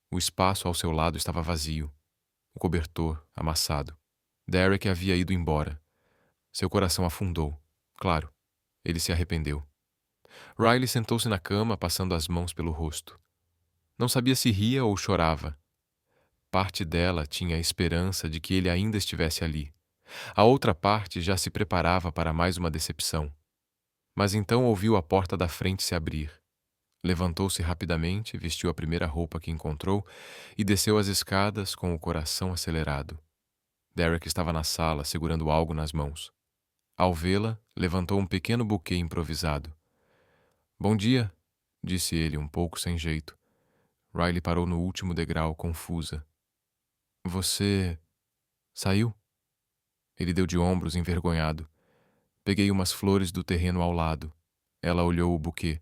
O espaço ao seu lado estava vazio. O cobertor, amassado. Derek havia ido embora. Seu coração afundou. Claro, ele se arrependeu. Riley sentou-se na cama, passando as mãos pelo rosto. Não sabia se ria ou chorava. Parte dela tinha a esperança de que ele ainda estivesse ali. A outra parte já se preparava para mais uma decepção. Mas então ouviu a porta da frente se abrir. Levantou-se rapidamente, vestiu a primeira roupa que encontrou e desceu as escadas com o coração acelerado. Derek estava na sala, segurando algo nas mãos. Ao vê-la, levantou um pequeno buquê improvisado. "Bom dia", disse ele, um pouco sem jeito. Riley parou no último degrau, confusa. "Você saiu?" Ele deu de ombros, envergonhado. "Peguei umas flores do terreno ao lado." Ela olhou o buquê.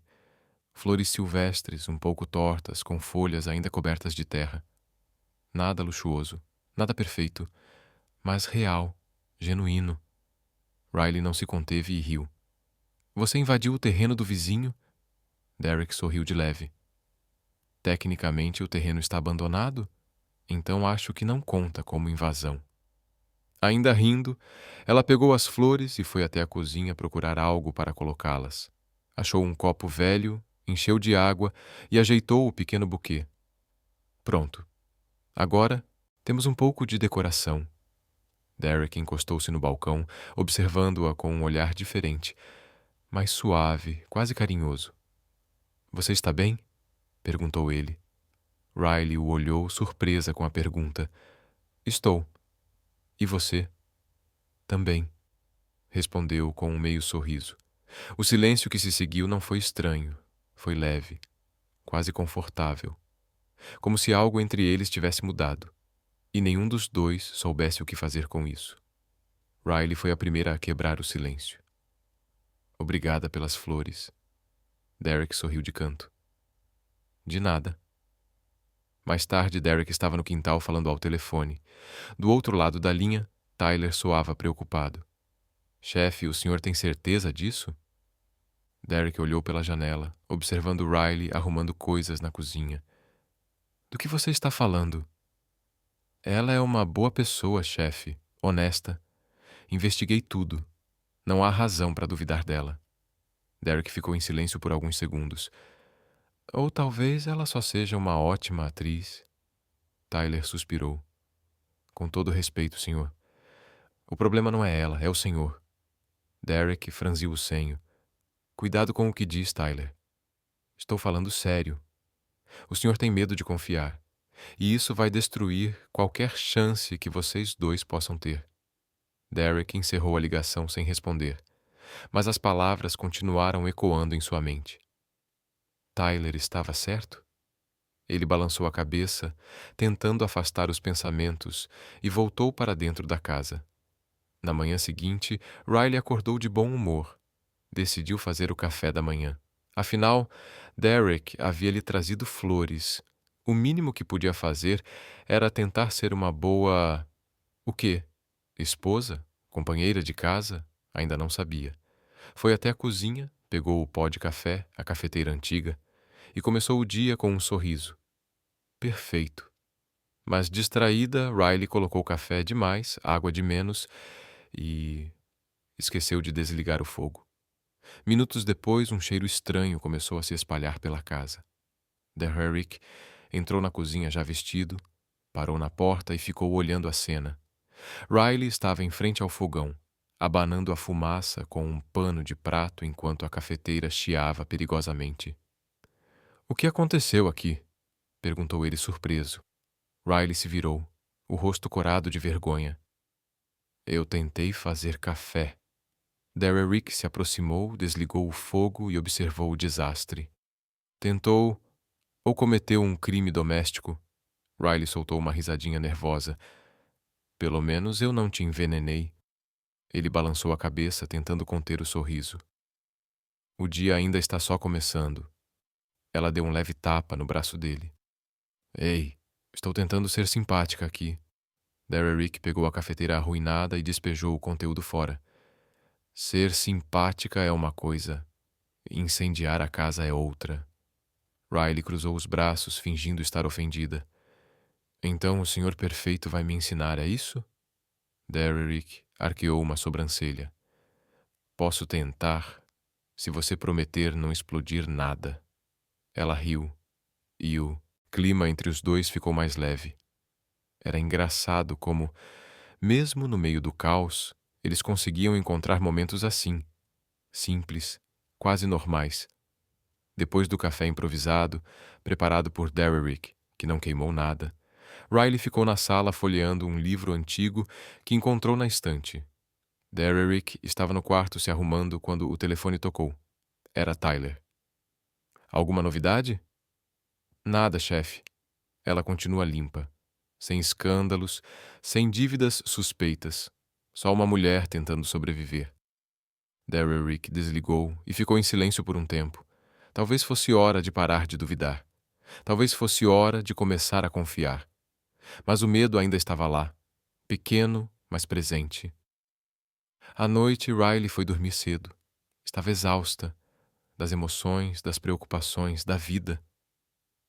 Flores silvestres, um pouco tortas, com folhas ainda cobertas de terra. Nada luxuoso, nada perfeito, mas real, genuíno. Riley não se conteve e riu. Você invadiu o terreno do vizinho? Derek sorriu de leve. Tecnicamente o terreno está abandonado, então acho que não conta como invasão. Ainda rindo, ela pegou as flores e foi até a cozinha procurar algo para colocá-las. Achou um copo velho, encheu de água e ajeitou o pequeno buquê. Pronto. Agora temos um pouco de decoração. Derek encostou-se no balcão, observando-a com um olhar diferente, mais suave, quase carinhoso. Você está bem? Perguntou ele. Riley o olhou, surpresa com a pergunta. Estou. E você? Também, respondeu com um meio sorriso. O silêncio que se seguiu não foi estranho, foi leve, quase confortável, como se algo entre eles tivesse mudado, e nenhum dos dois soubesse o que fazer com isso. Riley foi a primeira a quebrar o silêncio. Obrigada pelas flores. Derek sorriu de canto. De nada. Mais tarde, Derek estava no quintal falando ao telefone. Do outro lado da linha, Tyler soava preocupado. Chefe, o senhor tem certeza disso? Derek olhou pela janela, observando Riley arrumando coisas na cozinha. Do que você está falando? Ela é uma boa pessoa, chefe, honesta. Investiguei tudo. Não há razão para duvidar dela. Derek ficou em silêncio por alguns segundos. Ou talvez ela só seja uma ótima atriz. Tyler suspirou. Com todo respeito, senhor. O problema não é ela, é o senhor. Derek franziu o senho. Cuidado com o que diz, Tyler. Estou falando sério. O senhor tem medo de confiar. E isso vai destruir qualquer chance que vocês dois possam ter. Derek encerrou a ligação sem responder, mas as palavras continuaram ecoando em sua mente. Tyler estava certo? Ele balançou a cabeça, tentando afastar os pensamentos, e voltou para dentro da casa. Na manhã seguinte, Riley acordou de bom humor. Decidiu fazer o café da manhã. Afinal, Derek havia lhe trazido flores. O mínimo que podia fazer era tentar ser uma boa... O quê? Esposa? Companheira de casa? Ainda não sabia. Foi até a cozinha, pegou o pó de café, a cafeteira antiga, e começou o dia com um sorriso. Perfeito. Mas distraída, Riley colocou café demais, água de menos e... esqueceu de desligar o fogo. Minutos depois, um cheiro estranho começou a se espalhar pela casa. Derrick entrou na cozinha já vestido, parou na porta e ficou olhando a cena. Riley estava em frente ao fogão, abanando a fumaça com um pano de prato enquanto a cafeteira chiava perigosamente. O que aconteceu aqui? Perguntou ele surpreso. Riley se virou, o rosto corado de vergonha. Eu tentei fazer café. Derrick se aproximou, desligou o fogo e observou o desastre. Tentou ou cometeu um crime doméstico? Riley soltou uma risadinha nervosa. Pelo menos eu não te envenenei. Ele balançou a cabeça, tentando conter o sorriso. O dia ainda está só começando. Ela deu um leve tapa no braço dele. Ei, estou tentando ser simpática aqui. Derrick pegou a cafeteira arruinada e despejou o conteúdo fora. Ser simpática é uma coisa, incendiar a casa é outra. Riley cruzou os braços, fingindo estar ofendida. Então o senhor perfeito vai me ensinar, é isso? Derrick arqueou uma sobrancelha. Posso tentar, se você prometer não explodir nada. Ela riu, e o clima entre os dois ficou mais leve. Era engraçado como, mesmo no meio do caos, eles conseguiam encontrar momentos assim, simples, quase normais. Depois do café improvisado, preparado por Derrick, que não queimou nada, Riley ficou na sala folheando um livro antigo que encontrou na estante. Derrick estava no quarto se arrumando quando o telefone tocou. Era Tyler. Alguma novidade? Nada, chefe. Ela continua limpa. Sem escândalos, sem dívidas suspeitas. Só uma mulher tentando sobreviver. Derrick desligou e ficou em silêncio por um tempo. Talvez fosse hora de parar de duvidar. Talvez fosse hora de começar a confiar. Mas o medo ainda estava lá, pequeno, mas presente. À noite, Riley foi dormir cedo. Estava exausta das emoções, das preocupações, da vida.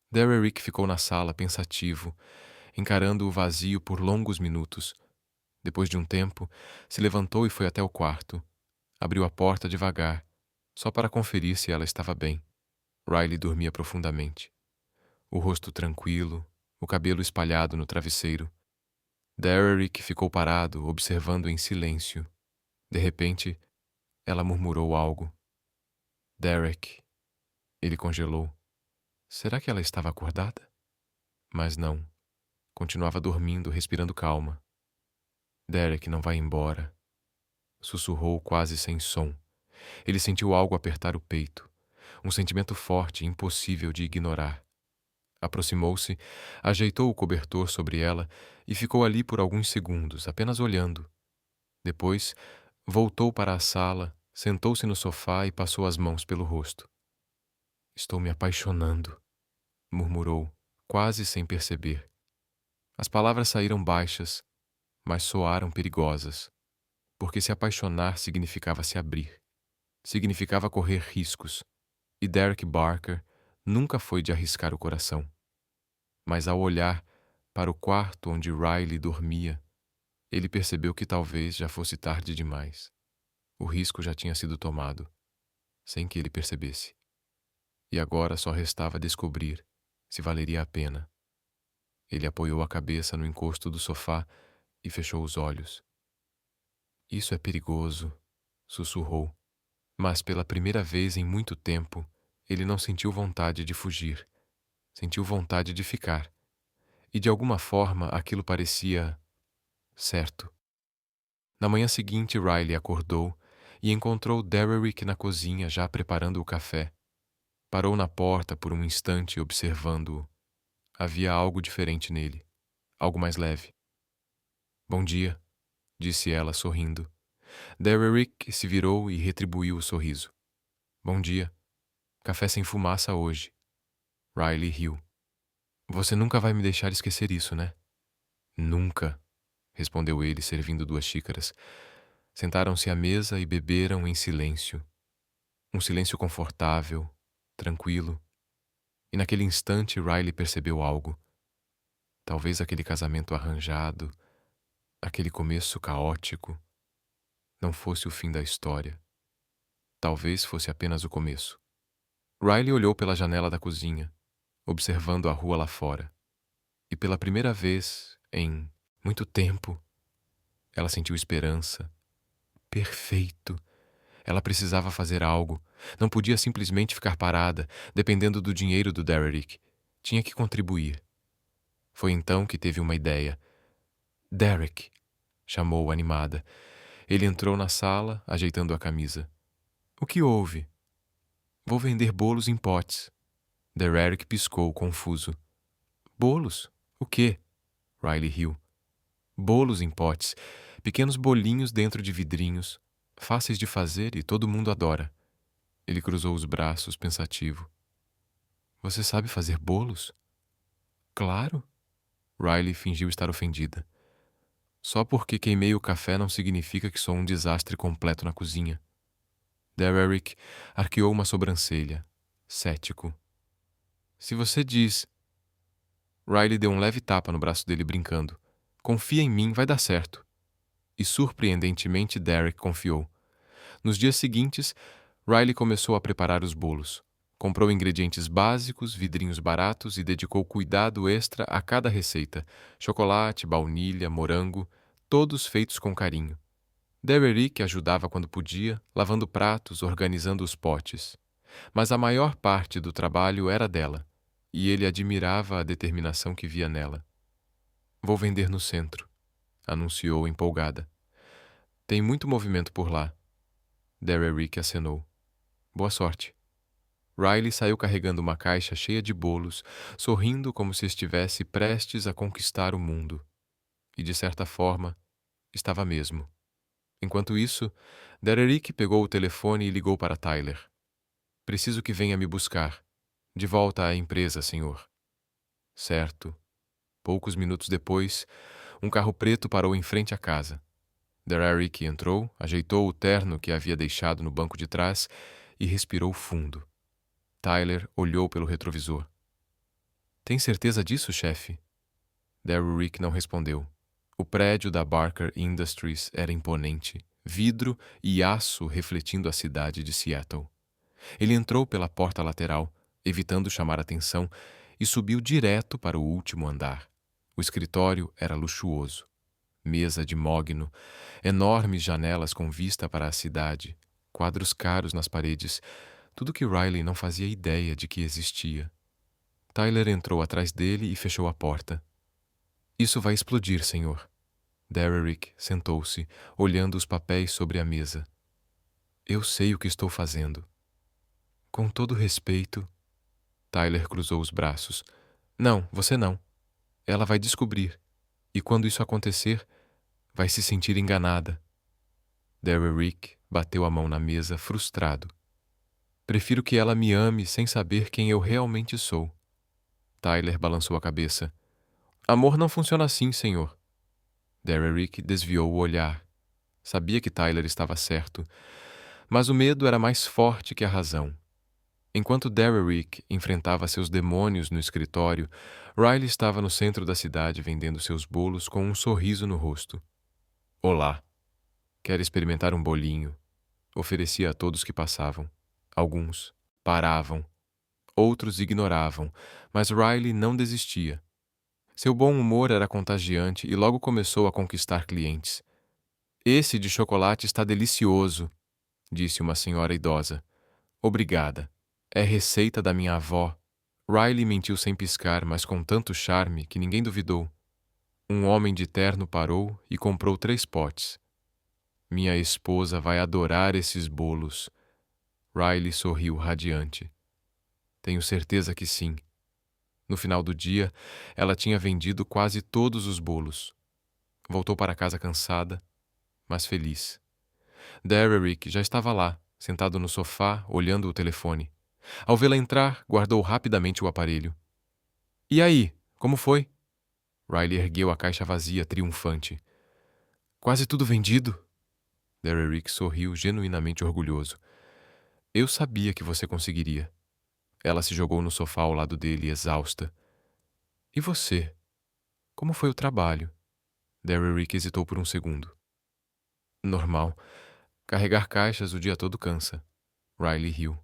Derrick ficou na sala, pensativo, encarando o vazio por longos minutos. Depois de um tempo, se levantou e foi até o quarto. Abriu a porta devagar, só para conferir se ela estava bem. Riley dormia profundamente. O rosto tranquilo, o cabelo espalhado no travesseiro. Derrick ficou parado, observando em silêncio. De repente, ela murmurou algo. Derek. Ele congelou. Será que ela estava acordada? Mas não. Continuava dormindo, respirando calma. Derek não vai embora. Sussurrou quase sem som. Ele sentiu algo apertar o peito. Um sentimento forte, impossível de ignorar. Aproximou-se, ajeitou o cobertor sobre ela e ficou ali por alguns segundos, apenas olhando. Depois, voltou para a sala, sentou-se no sofá e passou as mãos pelo rosto. Estou me apaixonando, murmurou, quase sem perceber. As palavras saíram baixas, mas soaram perigosas, porque se apaixonar significava se abrir, significava correr riscos, e Derek Barker nunca foi de arriscar o coração. Mas ao olhar para o quarto onde Riley dormia, ele percebeu que talvez já fosse tarde demais. O risco já tinha sido tomado, sem que ele percebesse. E agora só restava descobrir se valeria a pena. Ele apoiou a cabeça no encosto do sofá e fechou os olhos. Isso é perigoso, sussurrou. Mas pela primeira vez em muito tempo, ele não sentiu vontade de fugir. Sentiu vontade de ficar. E de alguma forma aquilo parecia certo. Na manhã seguinte, Riley acordou e encontrou Derrick na cozinha já preparando o café. Parou na porta por um instante observando-o. Havia algo diferente nele, algo mais leve. Bom dia, disse ela sorrindo. Derrick se virou e retribuiu o sorriso. Bom dia. Café sem fumaça hoje. Riley riu. Você nunca vai me deixar esquecer isso, né? Nunca, respondeu ele, servindo 2 xícaras. Sentaram-se à mesa e beberam em silêncio. Um silêncio confortável, tranquilo. E naquele instante Riley percebeu algo. Talvez aquele casamento arranjado, aquele começo caótico, não fosse o fim da história. Talvez fosse apenas o começo. Riley olhou pela janela da cozinha, observando a rua lá fora. E pela primeira vez, em muito tempo, ela sentiu esperança. Perfeito! Ela precisava fazer algo. Não podia simplesmente ficar parada, dependendo do dinheiro do Derrick. Tinha que contribuir. Foi então que teve uma ideia. Derek, chamou animada. Ele entrou na sala, ajeitando a camisa. O que houve? Vou vender bolos em potes. Derek piscou, confuso. Bolos? O quê? Riley riu. Bolos em potes, pequenos bolinhos dentro de vidrinhos, fáceis de fazer e todo mundo adora. Ele cruzou os braços, pensativo. Você sabe fazer bolos? Claro. Riley fingiu estar ofendida. Só porque queimei o café não significa que sou um desastre completo na cozinha. Derrick arqueou uma sobrancelha, cético. Se você diz... Riley deu um leve tapa no braço dele, brincando. Confia em mim, vai dar certo. E surpreendentemente Derrick confiou. Nos dias seguintes, Riley começou a preparar os bolos. Comprou ingredientes básicos, vidrinhos baratos e dedicou cuidado extra a cada receita. Chocolate, baunilha, morango, todos feitos com carinho. Derrick ajudava quando podia, lavando pratos, organizando os potes. Mas a maior parte do trabalho era dela, e ele admirava a determinação que via nela. Vou vender no centro, anunciou empolgada. Tem muito movimento por lá. Derrick acenou. Boa sorte. Riley saiu carregando uma caixa cheia de bolos, sorrindo como se estivesse prestes a conquistar o mundo. E, de certa forma, estava mesmo. Enquanto isso, Derrick pegou o telefone e ligou para Tyler. Preciso que venha me buscar. De volta à empresa, senhor. Certo. Poucos minutos depois, um carro preto parou em frente à casa. Derrick entrou, ajeitou o terno que havia deixado no banco de trás e respirou fundo. Tyler olhou pelo retrovisor. Tem certeza disso, chefe? Derrick não respondeu. O prédio da Barker Industries era imponente, vidro e aço refletindo a cidade de Seattle. Ele entrou pela porta lateral, evitando chamar atenção, e subiu direto para o último andar. O escritório era luxuoso. Mesa de mogno, enormes janelas com vista para a cidade, quadros caros nas paredes, tudo que Riley não fazia ideia de que existia. Tyler entrou atrás dele e fechou a porta. Isso vai explodir, senhor. Derrick sentou-se, olhando os papéis sobre a mesa. Eu sei o que estou fazendo. Com todo respeito... Tyler cruzou os braços. Não, você não. Ela vai descobrir. E quando isso acontecer, vai se sentir enganada. Derrick bateu a mão na mesa, frustrado. Prefiro que ela me ame sem saber quem eu realmente sou. Tyler balançou a cabeça. Amor não funciona assim, senhor. Derrick desviou o olhar. Sabia que Tyler estava certo, mas o medo era mais forte que a razão. Enquanto Derrick enfrentava seus demônios no escritório, Riley estava no centro da cidade vendendo seus bolos com um sorriso no rosto. Olá. Quer experimentar um bolinho? Oferecia a todos que passavam. Alguns paravam, outros ignoravam, mas Riley não desistia. Seu bom humor era contagiante e logo começou a conquistar clientes. Esse de chocolate está delicioso, disse uma senhora idosa. Obrigada. É receita da minha avó. Riley mentiu sem piscar, mas com tanto charme que ninguém duvidou. Um homem de terno parou e comprou 3 potes. Minha esposa vai adorar esses bolos. Riley sorriu radiante. Tenho certeza que sim. No final do dia, ela tinha vendido quase todos os bolos. Voltou para casa cansada, mas feliz. Derrick já estava lá, sentado no sofá, olhando o telefone. Ao vê-la entrar, guardou rapidamente o aparelho. E aí, como foi? Riley ergueu a caixa vazia, triunfante. Quase tudo vendido? Derrick sorriu, genuinamente orgulhoso. Eu sabia que você conseguiria. Ela se jogou no sofá ao lado dele, exausta. E você? Como foi o trabalho? Derrick hesitou por um segundo. Normal. Carregar caixas o dia todo cansa. Riley riu.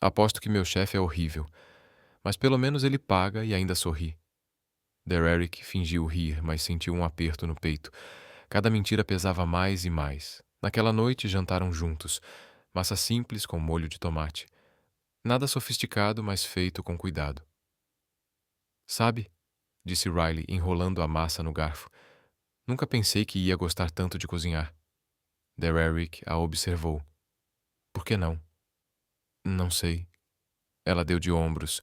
Aposto que meu chefe é horrível, mas pelo menos ele paga e ainda sorri. Derrick fingiu rir, mas sentiu um aperto no peito. Cada mentira pesava mais e mais. Naquela noite jantaram juntos. Massa simples com molho de tomate. Nada sofisticado, mas feito com cuidado. Sabe, disse Riley, enrolando a massa no garfo, nunca pensei que ia gostar tanto de cozinhar. Derrick a observou. Por que não? Não sei. Ela deu de ombros.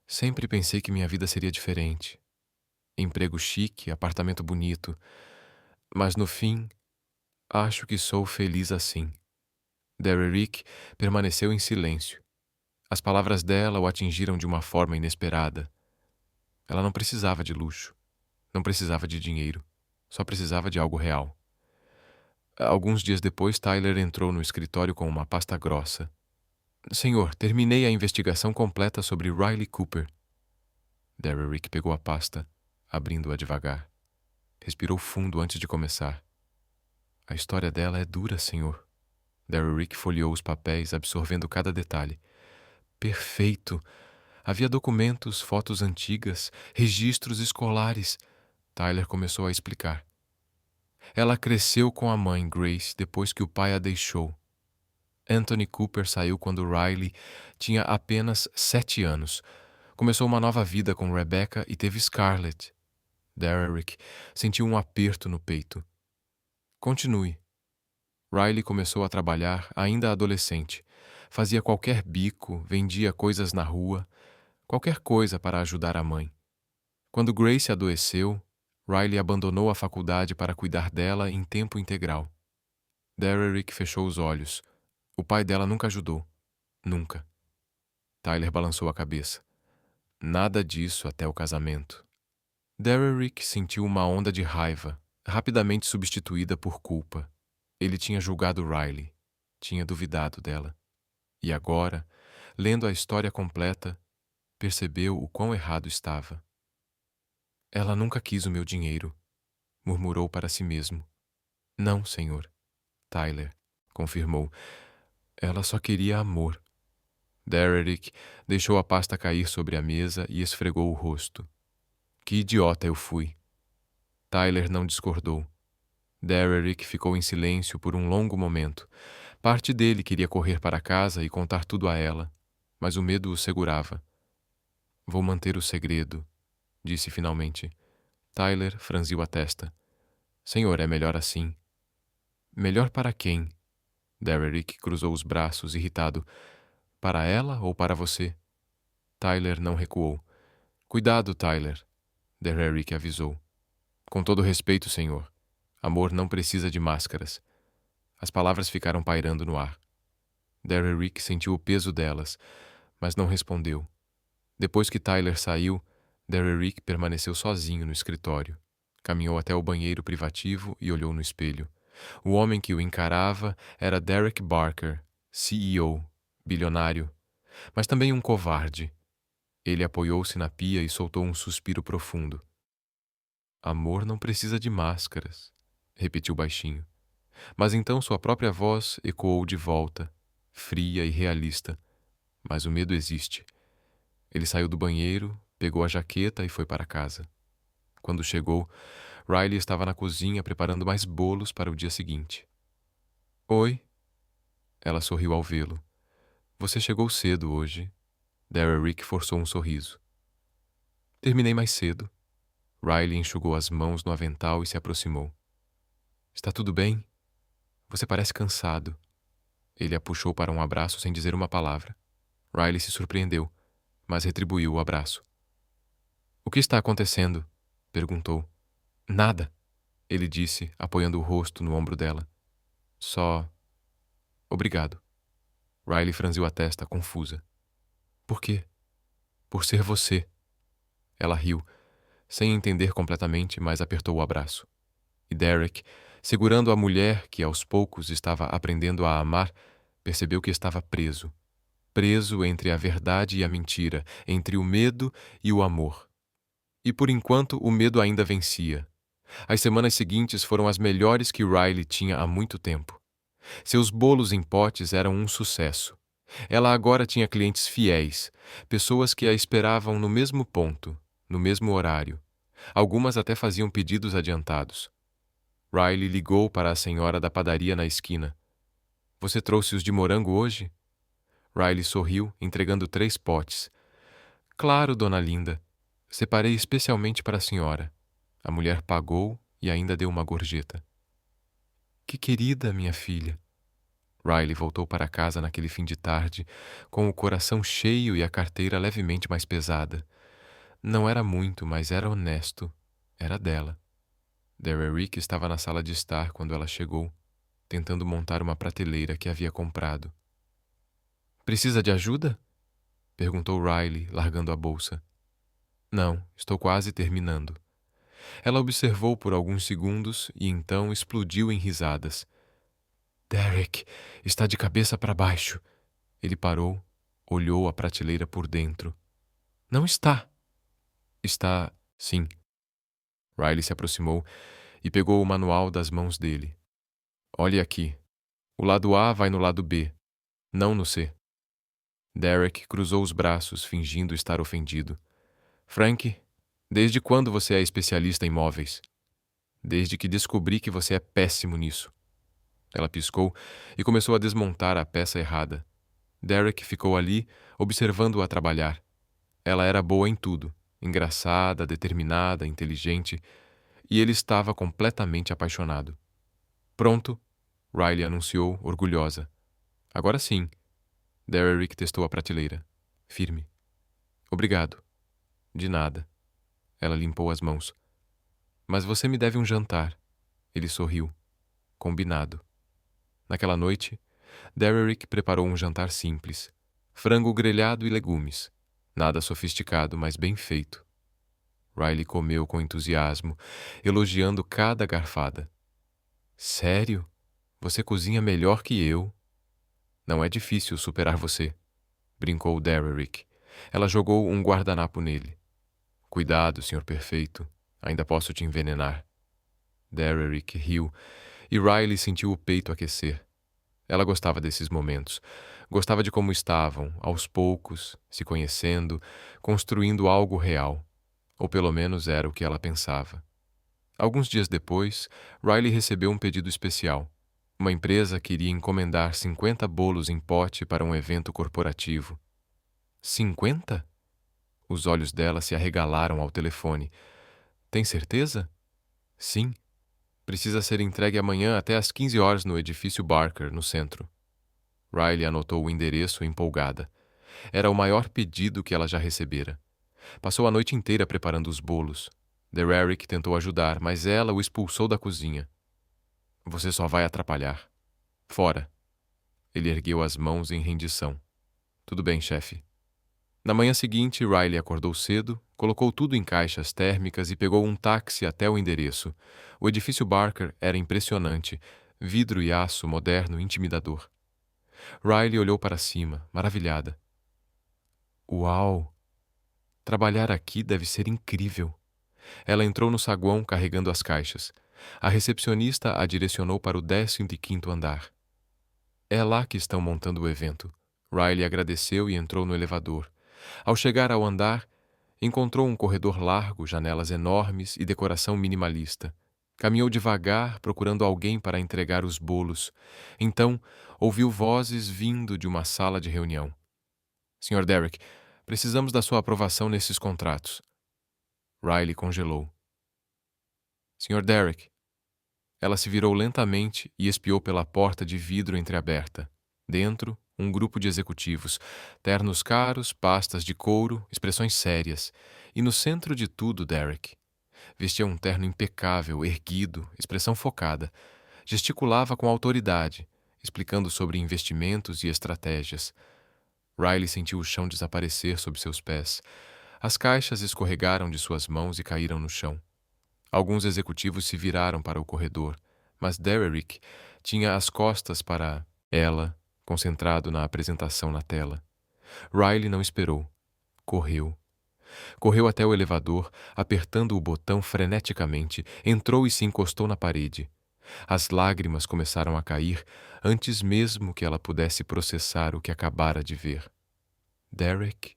Sempre pensei que minha vida seria diferente. Emprego chique, apartamento bonito. Mas no fim, acho que sou feliz assim. Derrick permaneceu em silêncio. As palavras dela o atingiram de uma forma inesperada. Ela não precisava de luxo. Não precisava de dinheiro. Só precisava de algo real. Alguns dias depois, Tyler entrou no escritório com uma pasta grossa. Senhor, terminei a investigação completa sobre Riley Cooper. Derrick pegou a pasta, abrindo-a devagar. Respirou fundo antes de começar. A história dela é dura, senhor. Derrick folheou os papéis, absorvendo cada detalhe. Perfeito! Havia documentos, fotos antigas, registros escolares. Tyler começou a explicar. Ela cresceu com a mãe, Grace, depois que o pai a deixou. Anthony Cooper saiu quando Riley tinha apenas 7 anos. Começou uma nova vida com Rebecca e teve Scarlett. Derrick sentiu um aperto no peito. Continue. Riley começou a trabalhar ainda adolescente. Fazia qualquer bico, vendia coisas na rua, qualquer coisa para ajudar a mãe. Quando Grace adoeceu, Riley abandonou a faculdade para cuidar dela em tempo integral. Derrick fechou os olhos. O pai dela nunca ajudou. Nunca. Tyler balançou a cabeça. Nada disso até o casamento. Derrick sentiu uma onda de raiva. rapidamente substituída por culpa. Ele tinha julgado Riley, tinha duvidado dela. E agora, lendo a história completa, percebeu o quão errado estava. Ela nunca quis o meu dinheiro, murmurou para si mesmo. Não, senhor. Tyler confirmou. Ela só queria amor. Derrick deixou a pasta cair sobre a mesa e esfregou o rosto. Que idiota eu fui. Tyler não discordou. Derrick ficou em silêncio por um longo momento. Parte dele queria correr para casa e contar tudo a ela, mas o medo o segurava. Vou manter o segredo, disse finalmente. Tyler franziu a testa. Senhor, é melhor assim. Melhor para quem? Derrick cruzou os braços, irritado. Para ela ou para você? Tyler não recuou. Cuidado, Tyler, Derrick avisou. Com todo respeito, senhor. Amor não precisa de máscaras. As palavras ficaram pairando no ar. Derrick sentiu o peso delas, mas não respondeu. Depois que Tyler saiu, Derrick permaneceu sozinho no escritório. Caminhou até o banheiro privativo e olhou no espelho. O homem que o encarava era Derek Barker, CEO, bilionário, mas também um covarde. Ele apoiou-se na pia e soltou um suspiro profundo. Amor não precisa de máscaras, repetiu baixinho. Mas então sua própria voz ecoou de volta, fria e realista. Mas o medo existe. Ele saiu do banheiro, pegou a jaqueta e foi para casa. Quando chegou, Riley estava na cozinha preparando mais bolos para o dia seguinte. Oi. Ela sorriu ao vê-lo. Você chegou cedo hoje. Derrick forçou um sorriso. Terminei mais cedo. Riley enxugou as mãos no avental e se aproximou. Está tudo bem? Você parece cansado. Ele a puxou para um abraço sem dizer uma palavra. Riley se surpreendeu, mas retribuiu o abraço. O que está acontecendo? Perguntou. Nada, ele disse, apoiando o rosto no ombro dela. Só... Obrigado. Riley franziu a testa, confusa. Por quê? Por ser você. Ela riu, sem entender completamente, mas apertou o abraço. E Derek, segurando a mulher que aos poucos estava aprendendo a amar, percebeu que estava preso. Preso entre a verdade e a mentira, entre o medo e o amor. E por enquanto o medo ainda vencia. As semanas seguintes foram as melhores que Riley tinha há muito tempo. Seus bolos em potes eram um sucesso. Ela agora tinha clientes fiéis, pessoas que a esperavam no mesmo ponto, no mesmo horário. Algumas até faziam pedidos adiantados. Riley ligou para a senhora da padaria na esquina. Você trouxe os de morango hoje? Riley sorriu, entregando 3 potes. Claro, dona Linda. Separei especialmente para a senhora. A mulher pagou e ainda deu uma gorjeta. Que querida, minha filha. Riley voltou para casa naquele fim de tarde, com o coração cheio e a carteira levemente mais pesada. Não era muito, mas era honesto. Era dela. Derrick estava na sala de estar quando ela chegou, tentando montar uma prateleira que havia comprado. Precisa de ajuda? Perguntou Riley, largando a bolsa. Não, estou quase terminando. Ela observou por alguns segundos e então explodiu em risadas. Derek está de cabeça para baixo. Ele parou, olhou a prateleira por dentro. Não está. Está, sim. Riley se aproximou e pegou o manual das mãos dele. Olhe aqui. O lado A vai no lado B, não no C. Derek cruzou os braços, fingindo estar ofendido. Frank, desde quando você é especialista em móveis? Desde que descobri que você é péssimo nisso. Ela piscou e começou a desmontar a peça errada. Derek ficou ali, observando-a trabalhar. Ela era boa em tudo, engraçada, determinada, inteligente, e ele estava completamente apaixonado. Pronto, Riley anunciou, orgulhosa. Agora sim. Derrick testou a prateleira. Firme. Obrigado. De nada. Ela limpou as mãos. Mas você me deve um jantar. Ele sorriu. Combinado. Naquela noite, Derrick preparou um jantar simples. Frango grelhado e legumes. Nada sofisticado, mas bem feito. Riley comeu com entusiasmo, elogiando cada garfada. Sério? Você cozinha melhor que eu. Não é difícil superar você, brincou Derrick. Ela jogou um guardanapo nele. Cuidado, senhor perfeito. Ainda posso te envenenar. Derrick riu e Riley sentiu o peito aquecer. Ela gostava desses momentos. Gostava de como estavam, aos poucos, se conhecendo, construindo algo real. Ou pelo menos era o que ela pensava. Alguns dias depois, Riley recebeu um pedido especial. Uma empresa queria encomendar 50 bolos em pote para um evento corporativo. 50? Os olhos dela se arregalaram ao telefone. Tem certeza? Sim. Precisa ser entregue amanhã até às 15 horas no edifício Barker, no centro. Riley anotou o endereço empolgada. Era o maior pedido que ela já recebera. Passou a noite inteira preparando os bolos. Derrick tentou ajudar, mas ela o expulsou da cozinha. Você só vai atrapalhar. Fora. Ele ergueu as mãos em rendição. Tudo bem, chefe. Na manhã seguinte, Riley acordou cedo, colocou tudo em caixas térmicas e pegou um táxi até o endereço. O edifício Barker era impressionante, vidro e aço moderno intimidador. Riley olhou para cima, maravilhada. Uau! Trabalhar aqui deve ser incrível. Ela entrou no saguão carregando as caixas. A recepcionista a direcionou para o 15º andar. É lá que estão montando o evento. Riley agradeceu e entrou no elevador. Ao chegar ao andar, encontrou um corredor largo, janelas enormes e decoração minimalista. Caminhou devagar, procurando alguém para entregar os bolos. Então, ouviu vozes vindo de uma sala de reunião. Sr. Derrick, precisamos da sua aprovação nesses contratos. Riley congelou. Sr. Derrick. Ela se virou lentamente e espiou pela porta de vidro entreaberta. Dentro, um grupo de executivos, ternos caros, pastas de couro, expressões sérias. E no centro de tudo, Derrick. Vestia um terno impecável, erguido, expressão focada. Gesticulava com autoridade, explicando sobre investimentos e estratégias. Riley sentiu o chão desaparecer sob seus pés. As caixas escorregaram de suas mãos e caíram no chão. Alguns executivos se viraram para o corredor, mas Derrick tinha as costas para ela, concentrado na apresentação na tela. Riley não esperou. Correu. Correu até o elevador, apertando o botão freneticamente, entrou e se encostou na parede. As lágrimas começaram a cair antes mesmo que ela pudesse processar o que acabara de ver. Derrick,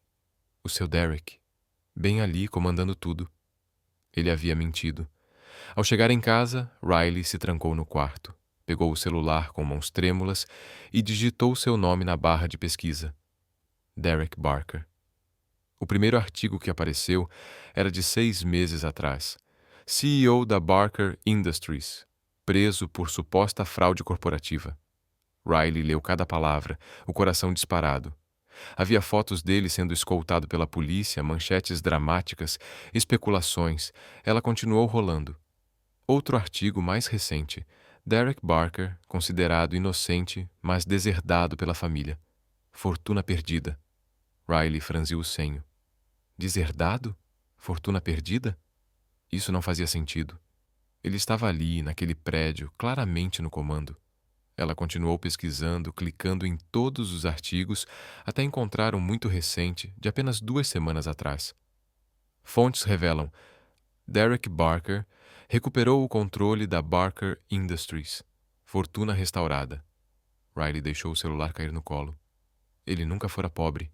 o seu Derrick, bem ali comandando tudo. Ele havia mentido. Ao chegar em casa, Riley se trancou no quarto, pegou o celular com mãos trêmulas e digitou seu nome na barra de pesquisa. Derrick Barker. O primeiro artigo que apareceu era de 6 meses atrás. CEO da Barker Industries, preso por suposta fraude corporativa. Riley leu cada palavra, o coração disparado. Havia fotos dele sendo escoltado pela polícia, manchetes dramáticas, especulações. Ela continuou rolando. Outro artigo mais recente. Derrick Barker, considerado inocente, mas deserdado pela família. Fortuna perdida. Riley franziu o senho. Deserdado? Fortuna perdida? Isso não fazia sentido. Ele estava ali, naquele prédio, claramente no comando. Ela continuou pesquisando, clicando em todos os artigos, até encontrar um muito recente, de apenas 2 semanas atrás. Fontes revelam: Derrick Barker recuperou o controle da Barker Industries. Fortuna restaurada. Riley deixou o celular cair no colo. Ele nunca fora pobre.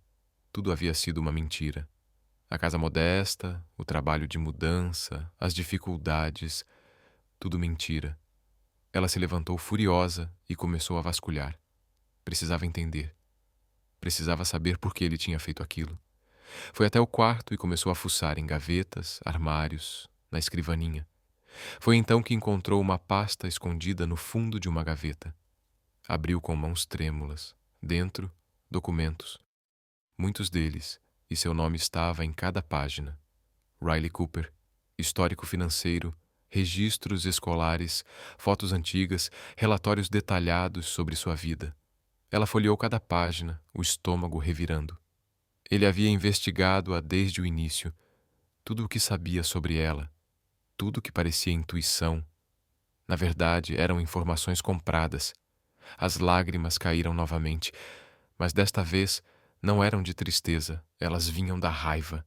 Tudo havia sido uma mentira. A casa modesta, o trabalho de mudança, as dificuldades, tudo mentira. Ela se levantou furiosa e começou a vasculhar. Precisava entender. Precisava saber por que ele tinha feito aquilo. Foi até o quarto e começou a fuçar em gavetas, armários, na escrivaninha. Foi então que encontrou uma pasta escondida no fundo de uma gaveta. Abriu com mãos trêmulas. Dentro, documentos. Muitos deles, e seu nome estava em cada página. Riley Cooper, histórico financeiro, registros escolares, fotos antigas, relatórios detalhados sobre sua vida. Ela folheou cada página, o estômago revirando. Ele havia investigado-a desde o início. Tudo o que sabia sobre ela, tudo o que parecia intuição, na verdade eram informações compradas. As lágrimas caíram novamente, mas desta vez não eram de tristeza, elas vinham da raiva.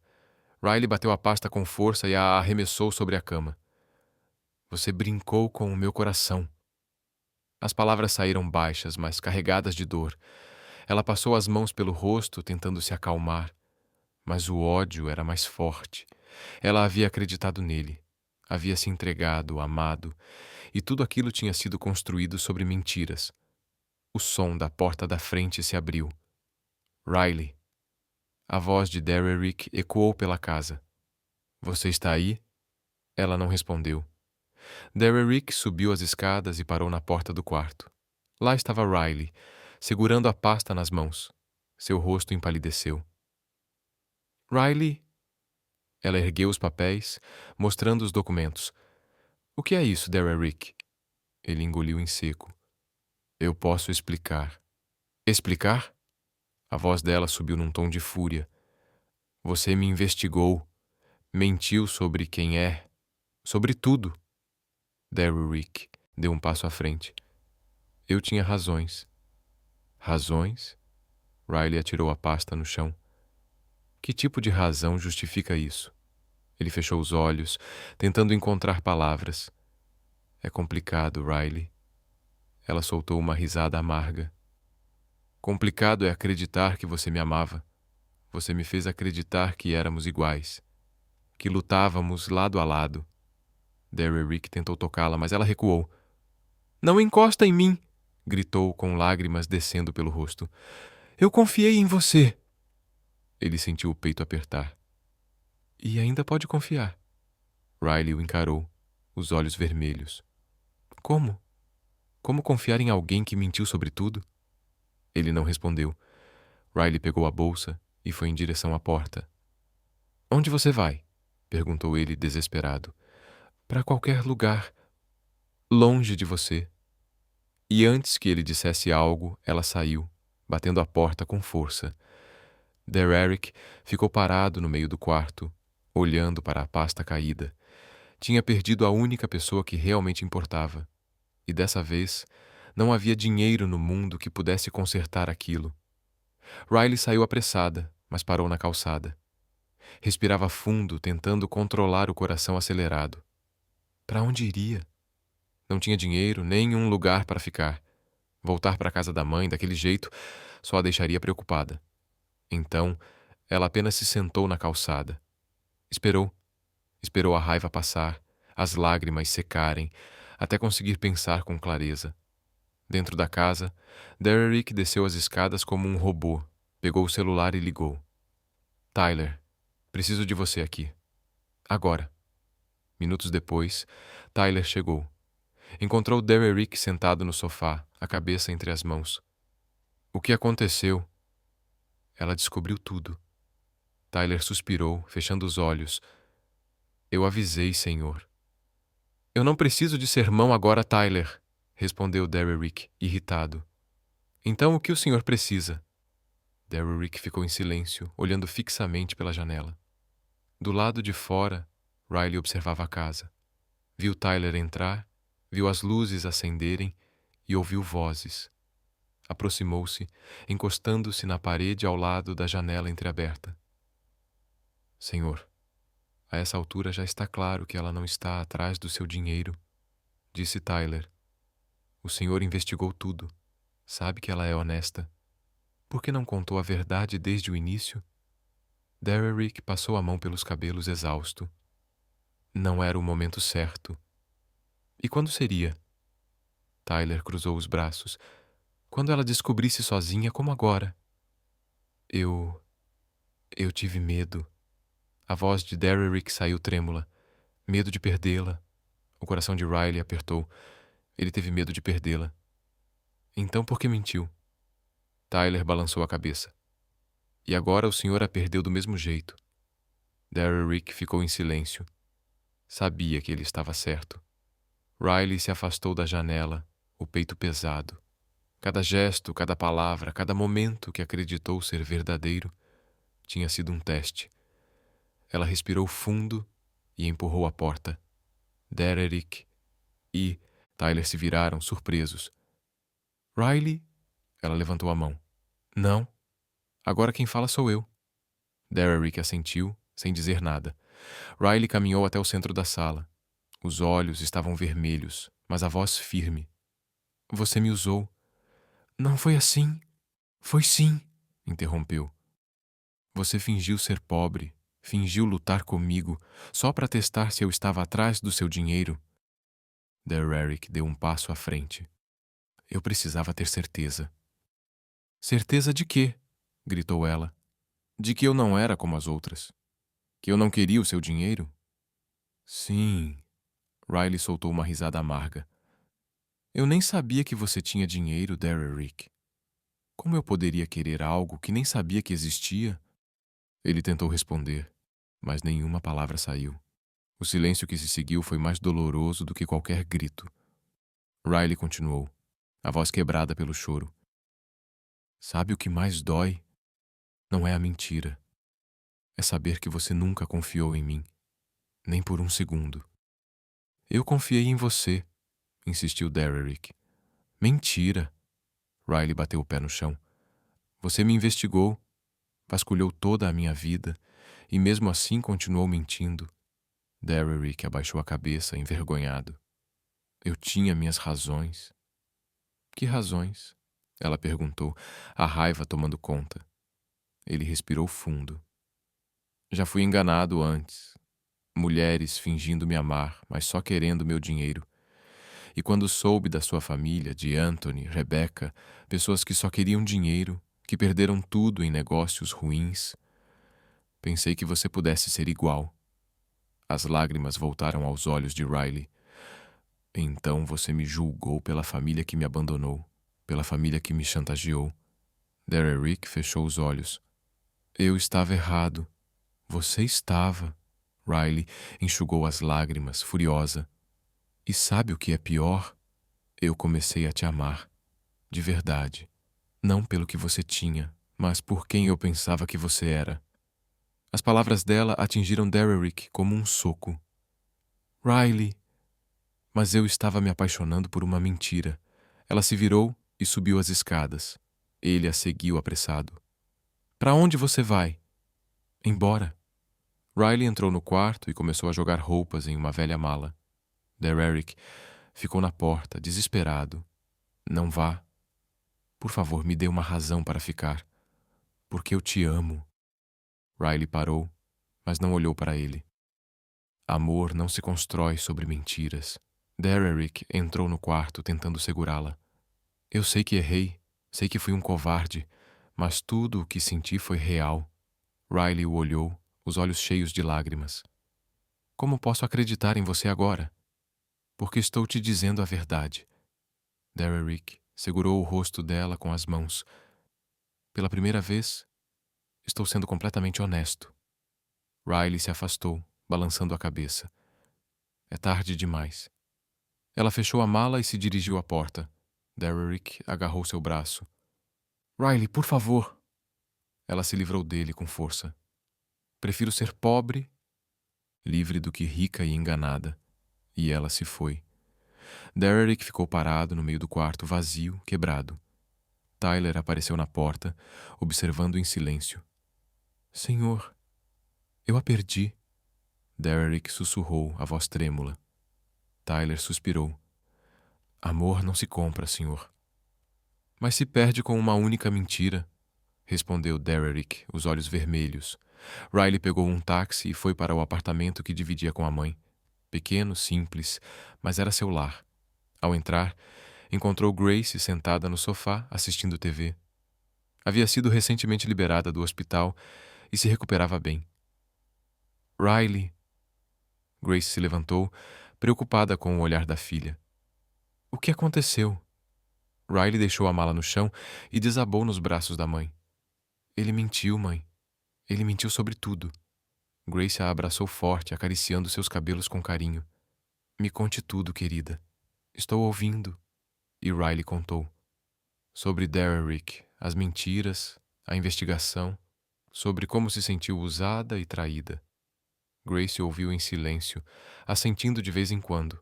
Riley bateu a pasta com força e a arremessou sobre a cama. Você brincou com o meu coração. As palavras saíram baixas, mas carregadas de dor. Ela passou as mãos pelo rosto, tentando se acalmar, mas o ódio era mais forte. Ela havia acreditado nele, havia se entregado, amado, e tudo aquilo tinha sido construído sobre mentiras. O som da porta da frente se abriu. Riley. A voz de Derrick ecoou pela casa. Você está aí? Ela não respondeu. Derrick subiu as escadas e parou na porta do quarto. Lá estava Riley, segurando a pasta nas mãos. Seu rosto empalideceu. Riley? Ela ergueu os papéis, mostrando os documentos. O que é isso, Derrick? Ele engoliu em seco. Eu posso explicar. Explicar? A voz dela subiu num tom de fúria. Você me investigou, mentiu sobre quem é, sobre tudo. Derrick deu um passo à frente. Eu tinha razões. Razões? Riley atirou a pasta no chão. Que tipo de razão justifica isso? Ele fechou os olhos, tentando encontrar palavras. É complicado, Riley. Ela soltou uma risada amarga. Complicado é acreditar que você me amava. Você me fez acreditar que éramos iguais, que lutávamos lado a lado. Derrick tentou tocá-la, mas ela recuou. Não encosta em mim! Gritou com lágrimas descendo pelo rosto. Eu confiei em você! Ele sentiu o peito apertar. E ainda pode confiar. Riley o encarou, os olhos vermelhos. Como? Como confiar em alguém que mentiu sobre tudo? Ele não respondeu. Riley pegou a bolsa e foi em direção à porta. Onde você vai? Perguntou ele, desesperado. Para qualquer lugar. Longe de você. E antes que ele dissesse algo, ela saiu, batendo a porta com força. Derrick ficou parado no meio do quarto, olhando para a pasta caída. Tinha perdido a única pessoa que realmente importava. E dessa vez, não havia dinheiro no mundo que pudesse consertar aquilo. Riley saiu apressada, mas parou na calçada. Respirava fundo, tentando controlar o coração acelerado. Para onde iria? Não tinha dinheiro, nem um lugar para ficar. Voltar para a casa da mãe, daquele jeito, só a deixaria preocupada. Então, ela apenas se sentou na calçada. Esperou. Esperou a raiva passar, as lágrimas secarem, até conseguir pensar com clareza. Dentro da casa, Derrick desceu as escadas como um robô, pegou o celular e ligou. Tyler, preciso de você aqui. Agora. Minutos depois, Tyler chegou. Encontrou Derrick sentado no sofá, a cabeça entre as mãos. O que aconteceu? Ela descobriu tudo. Tyler suspirou, fechando os olhos. Eu avisei, senhor. Eu não preciso de sermão agora, Tyler, respondeu Derrick, irritado. Então o que o senhor precisa? Derrick ficou em silêncio, olhando fixamente pela janela. Do lado de fora, Riley observava a casa. Viu Tyler entrar, viu as luzes acenderem e ouviu vozes. Aproximou-se, encostando-se na parede ao lado da janela entreaberta. Senhor, a essa altura já está claro que ela não está atrás do seu dinheiro, disse Tyler. O senhor investigou tudo. Sabe que ela é honesta. Por que não contou a verdade desde o início? Derrick passou a mão pelos cabelos exausto. Não era o momento certo. E quando seria? Tyler cruzou os braços. Quando ela descobrisse sozinha, como agora. Eu tive medo. A voz de Derrick saiu trêmula. Medo de perdê-la. O coração de Riley apertou. Ele teve medo de perdê-la. Então por que mentiu? Tyler balançou a cabeça. E agora o senhor a perdeu do mesmo jeito. Derrick ficou em silêncio. Sabia que ele estava certo. Riley se afastou da janela, o peito pesado. Cada gesto, cada palavra, cada momento que acreditou ser verdadeiro tinha sido um teste. Ela respirou fundo e empurrou a porta. Dererick e Tyler se viraram, surpresos. Riley? Ela levantou a mão. Não. Agora quem fala sou eu. Dererick assentiu, sem dizer nada. Riley caminhou até o centro da sala. Os olhos estavam vermelhos, mas a voz firme. Você me usou. Não foi assim. Foi sim, interrompeu. Você fingiu ser pobre, fingiu lutar comigo, só para testar se eu estava atrás do seu dinheiro. Dererick deu um passo à frente. Eu precisava ter certeza. Certeza de quê? Gritou ela. De que eu não era como as outras. Que eu não queria o seu dinheiro? Sim. Riley soltou uma risada amarga. Eu nem sabia que você tinha dinheiro, Dererick. Como eu poderia querer algo que nem sabia que existia? Ele tentou responder, mas nenhuma palavra saiu. O silêncio que se seguiu foi mais doloroso do que qualquer grito. Riley continuou, a voz quebrada pelo choro. Sabe o que mais dói? Não é a mentira. É saber que você nunca confiou em mim, nem por um segundo. Eu confiei em você, insistiu Dererick. Mentira! Riley bateu o pé no chão. Você me investigou, vasculhou toda a minha vida e mesmo assim continuou mentindo. Dererick abaixou a cabeça, envergonhado. Eu tinha minhas razões. Que razões? Ela perguntou, a raiva tomando conta. Ele respirou fundo. Já fui enganado antes. Mulheres fingindo me amar, mas só querendo meu dinheiro. E quando soube da sua família, de Anthony, Rebecca, pessoas que só queriam dinheiro, que perderam tudo em negócios ruins, pensei que você pudesse ser igual. As lágrimas voltaram aos olhos de Riley. Então você me julgou pela família que me abandonou, pela família que me chantageou. Dererick fechou os olhos. Eu estava errado. Você estava. Riley enxugou as lágrimas, furiosa. E sabe o que é pior? Eu comecei a te amar. De verdade. Não pelo que você tinha, mas por quem eu pensava que você era. As palavras dela atingiram Dererick como um soco. Riley! Mas eu estava me apaixonando por uma mentira. Ela se virou e subiu as escadas. Ele a seguiu apressado. Para onde você vai? Embora. Riley entrou no quarto e começou a jogar roupas em uma velha mala. Dererick ficou na porta, desesperado. Não vá. Por favor, me dê uma razão para ficar. Porque eu te amo. Riley parou, mas não olhou para ele. Amor não se constrói sobre mentiras. Dererick entrou no quarto tentando segurá-la. Eu sei que errei, sei que fui um covarde, mas tudo o que senti foi real. Riley o olhou, os olhos cheios de lágrimas. Como posso acreditar em você agora? Porque estou te dizendo a verdade. Dererick segurou o rosto dela com as mãos. Pela primeira vez, estou sendo completamente honesto. Riley se afastou, balançando a cabeça. É tarde demais. Ela fechou a mala e se dirigiu à porta. Dererick agarrou seu braço. Riley, por favor! Ela se livrou dele com força. Prefiro ser pobre, livre do que rica e enganada. E ela se foi. Dererick ficou parado no meio do quarto, vazio, quebrado. Tyler apareceu na porta, observando em silêncio. Senhor, eu a perdi. Dererick sussurrou, a voz trêmula. Tyler suspirou. Amor não se compra, senhor. Mas se perde com uma única mentira, respondeu Dererick, os olhos vermelhos. Riley pegou um táxi e foi para o apartamento que dividia com a mãe. Pequeno, simples, mas era seu lar. Ao entrar, encontrou Grace sentada no sofá, assistindo TV. Havia sido recentemente liberada do hospital e se recuperava bem. Riley. Grace se levantou, preocupada com o olhar da filha. O que aconteceu? Riley deixou a mala no chão e desabou nos braços da mãe. Ele mentiu, mãe. Ele mentiu sobre tudo. Grace a abraçou forte, acariciando seus cabelos com carinho. Me conte tudo, querida. Estou ouvindo. E Riley contou. Sobre Dererick, as mentiras, a investigação, sobre como se sentiu usada e traída. Grace ouviu em silêncio, assentindo de vez em quando.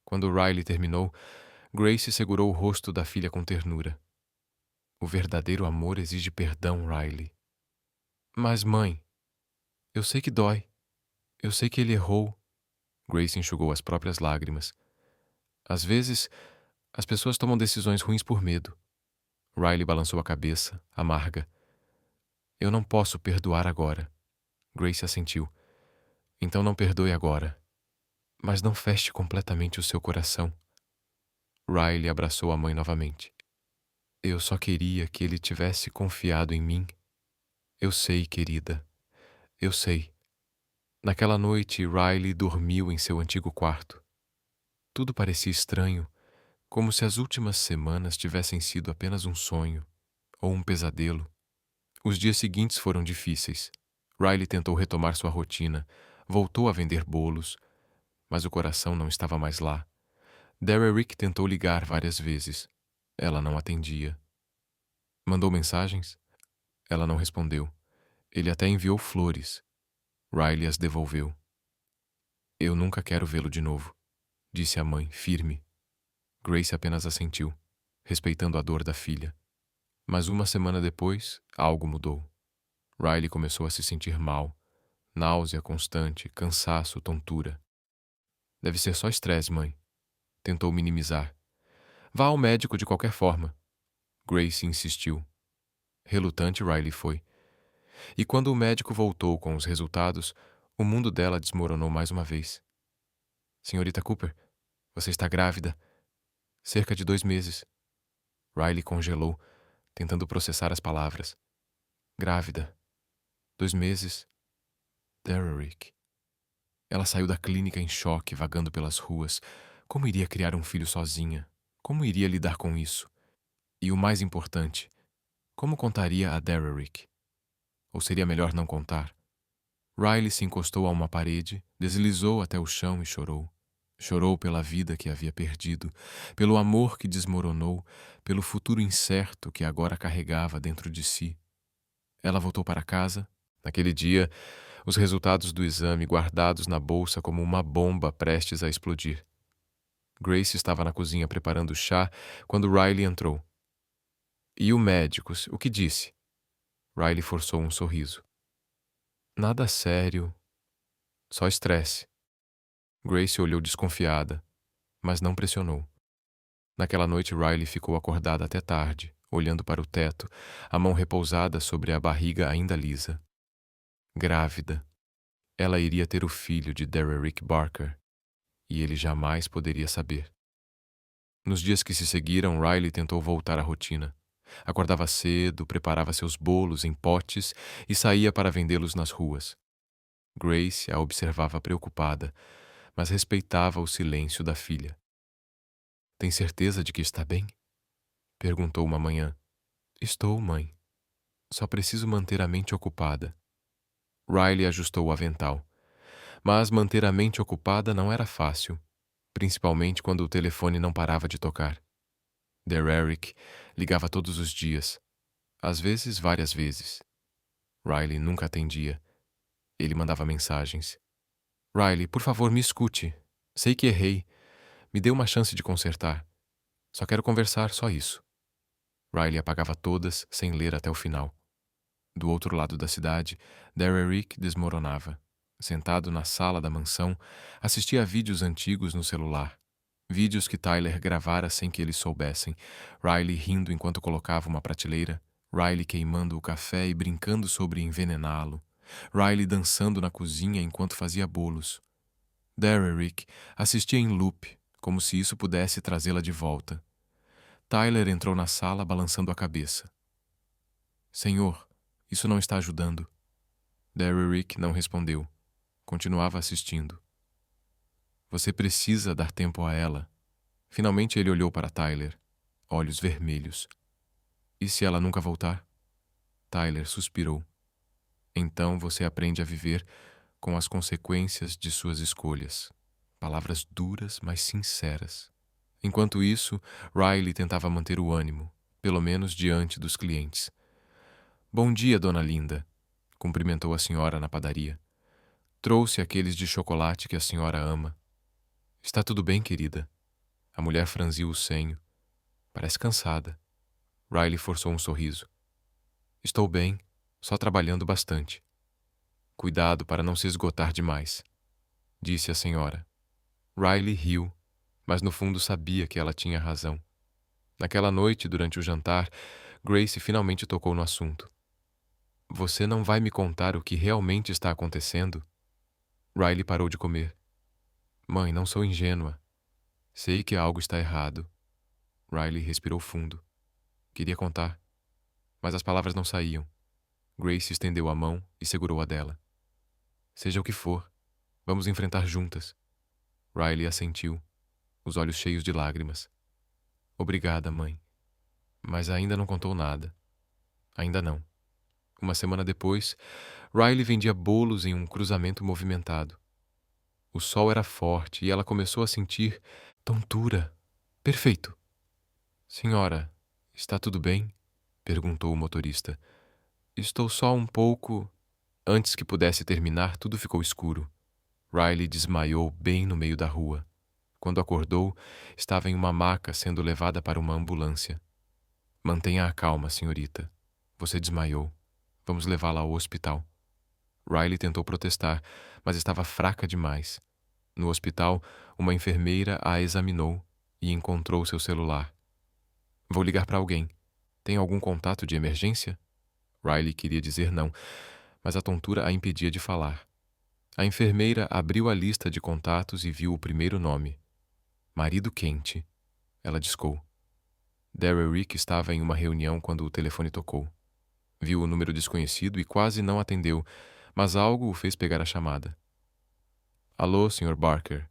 Quando Riley terminou, Grace segurou o rosto da filha com ternura. O verdadeiro amor exige perdão, Riley. Mas, mãe, eu sei que dói. Eu sei que ele errou. Grace enxugou as próprias lágrimas. Às vezes, as pessoas tomam decisões ruins por medo. Riley balançou a cabeça, amarga. Eu não posso perdoar agora. Grace assentiu. Então não perdoe agora. Mas não feche completamente o seu coração. Riley abraçou a mãe novamente. Eu só queria que ele tivesse confiado em mim. Eu sei, querida. Eu sei. Naquela noite, Riley dormiu em seu antigo quarto. Tudo parecia estranho, como se as últimas semanas tivessem sido apenas um sonho ou um pesadelo. Os dias seguintes foram difíceis. Riley tentou retomar sua rotina, voltou a vender bolos, mas o coração não estava mais lá. Derrick tentou ligar várias vezes. Ela não atendia. Mandou mensagens? Ela não respondeu. Ele até enviou flores. Riley as devolveu. Eu nunca quero vê-lo de novo, disse a mãe, firme. Grace apenas assentiu, respeitando a dor da filha. Mas uma semana depois, algo mudou. Riley começou a se sentir mal. Náusea constante, cansaço, tontura. Deve ser só estresse, mãe. Tentou minimizar. Vá ao médico de qualquer forma. Grace insistiu. Relutante, Riley foi. E quando o médico voltou com os resultados, o mundo dela desmoronou mais uma vez. Senhorita Cooper, você está grávida. Cerca de 2 meses. Riley congelou, tentando processar as palavras. Grávida. 2 meses. Derrick. Ela saiu da clínica em choque, vagando pelas ruas. Como iria criar um filho sozinha? Como iria lidar com isso? E o mais importante, como contaria a Derrick? Ou seria melhor não contar? Riley se encostou a uma parede, deslizou até o chão e chorou. Chorou pela vida que havia perdido, pelo amor que desmoronou, pelo futuro incerto que agora carregava dentro de si. Ela voltou para casa. Naquele dia, os resultados do exame guardados na bolsa como uma bomba prestes a explodir. Grace estava na cozinha preparando chá quando Riley entrou. E o médico, o que disse? Riley forçou um sorriso. Nada sério. Só estresse. Grace olhou desconfiada, mas não pressionou. Naquela noite, Riley ficou acordada até tarde, olhando para o teto, a mão repousada sobre a barriga ainda lisa. Grávida. Ela iria ter o filho de Derrick Barker, e ele jamais poderia saber. Nos dias que se seguiram, Riley tentou voltar à rotina. Acordava cedo, preparava seus bolos em potes e saía para vendê-los nas ruas. Grace a observava preocupada, mas respeitava o silêncio da filha. Tem certeza de que está bem? Perguntou uma manhã. Estou, mãe. Só preciso manter a mente ocupada. Riley ajustou o avental. Mas manter a mente ocupada não era fácil, principalmente quando o telefone não parava de tocar. Derrick ligava todos os dias, às vezes várias vezes. Riley nunca atendia. Ele mandava mensagens. Riley, por favor, me escute. Sei que errei. Me dê uma chance de consertar. Só quero conversar, só isso. Riley apagava todas, sem ler até o final. Do outro lado da cidade, Derrick desmoronava. Sentado na sala da mansão, assistia a vídeos antigos no celular. Vídeos que Tyler gravara sem que eles soubessem. Riley rindo enquanto colocava uma prateleira. Riley queimando o café e brincando sobre envenená-lo. Riley dançando na cozinha enquanto fazia bolos. Derrick assistia em loop, como se isso pudesse trazê-la de volta. Tyler entrou na sala balançando a cabeça. Senhor, isso não está ajudando. Derrick não respondeu. Continuava assistindo. Você precisa dar tempo a ela. Finalmente ele olhou para Tyler, olhos vermelhos. E se ela nunca voltar? Tyler suspirou. Então você aprende a viver com as consequências de suas escolhas. Palavras duras, mas sinceras. Enquanto isso, Riley tentava manter o ânimo, pelo menos diante dos clientes. Bom dia, dona Linda, cumprimentou a senhora na padaria. Trouxe aqueles de chocolate que a senhora ama. Está tudo bem, querida? A mulher franziu o senho. Parece cansada. Riley forçou um sorriso. Estou bem, só trabalhando bastante. Cuidado para não se esgotar demais, disse a senhora. Riley riu, mas no fundo sabia que ela tinha razão. Naquela noite, durante o jantar, Grace finalmente tocou no assunto. Você não vai me contar o que realmente está acontecendo? Riley parou de comer. Mãe, não sou ingênua. Sei que algo está errado. Riley respirou fundo. Queria contar, mas as palavras não saíam. Grace estendeu a mão e segurou a dela. Seja o que for, vamos enfrentar juntas. Riley assentiu, os olhos cheios de lágrimas. Obrigada, mãe. Mas ainda não contou nada. Ainda não. Uma semana depois, Riley vendia bolos em um cruzamento movimentado. O sol era forte e ela começou a sentir tontura. Perfeito. Senhora, está tudo bem? Perguntou o motorista. Estou só um pouco... Antes que pudesse terminar, tudo ficou escuro. Riley desmaiou bem no meio da rua. Quando acordou, estava em uma maca sendo levada para uma ambulância. Mantenha a calma, senhorita. Você desmaiou. Vamos levá-la ao hospital. Riley tentou protestar, mas estava fraca demais. No hospital, uma enfermeira a examinou e encontrou seu celular. Vou ligar para alguém. Tem algum contato de emergência? Riley queria dizer não, mas a tontura a impedia de falar. A enfermeira abriu a lista de contatos e viu o primeiro nome. Marido quente. Ela discou. Derrick estava em uma reunião quando o telefone tocou. Viu o número desconhecido e quase não atendeu, mas algo o fez pegar a chamada. Alô, Sr. Barker.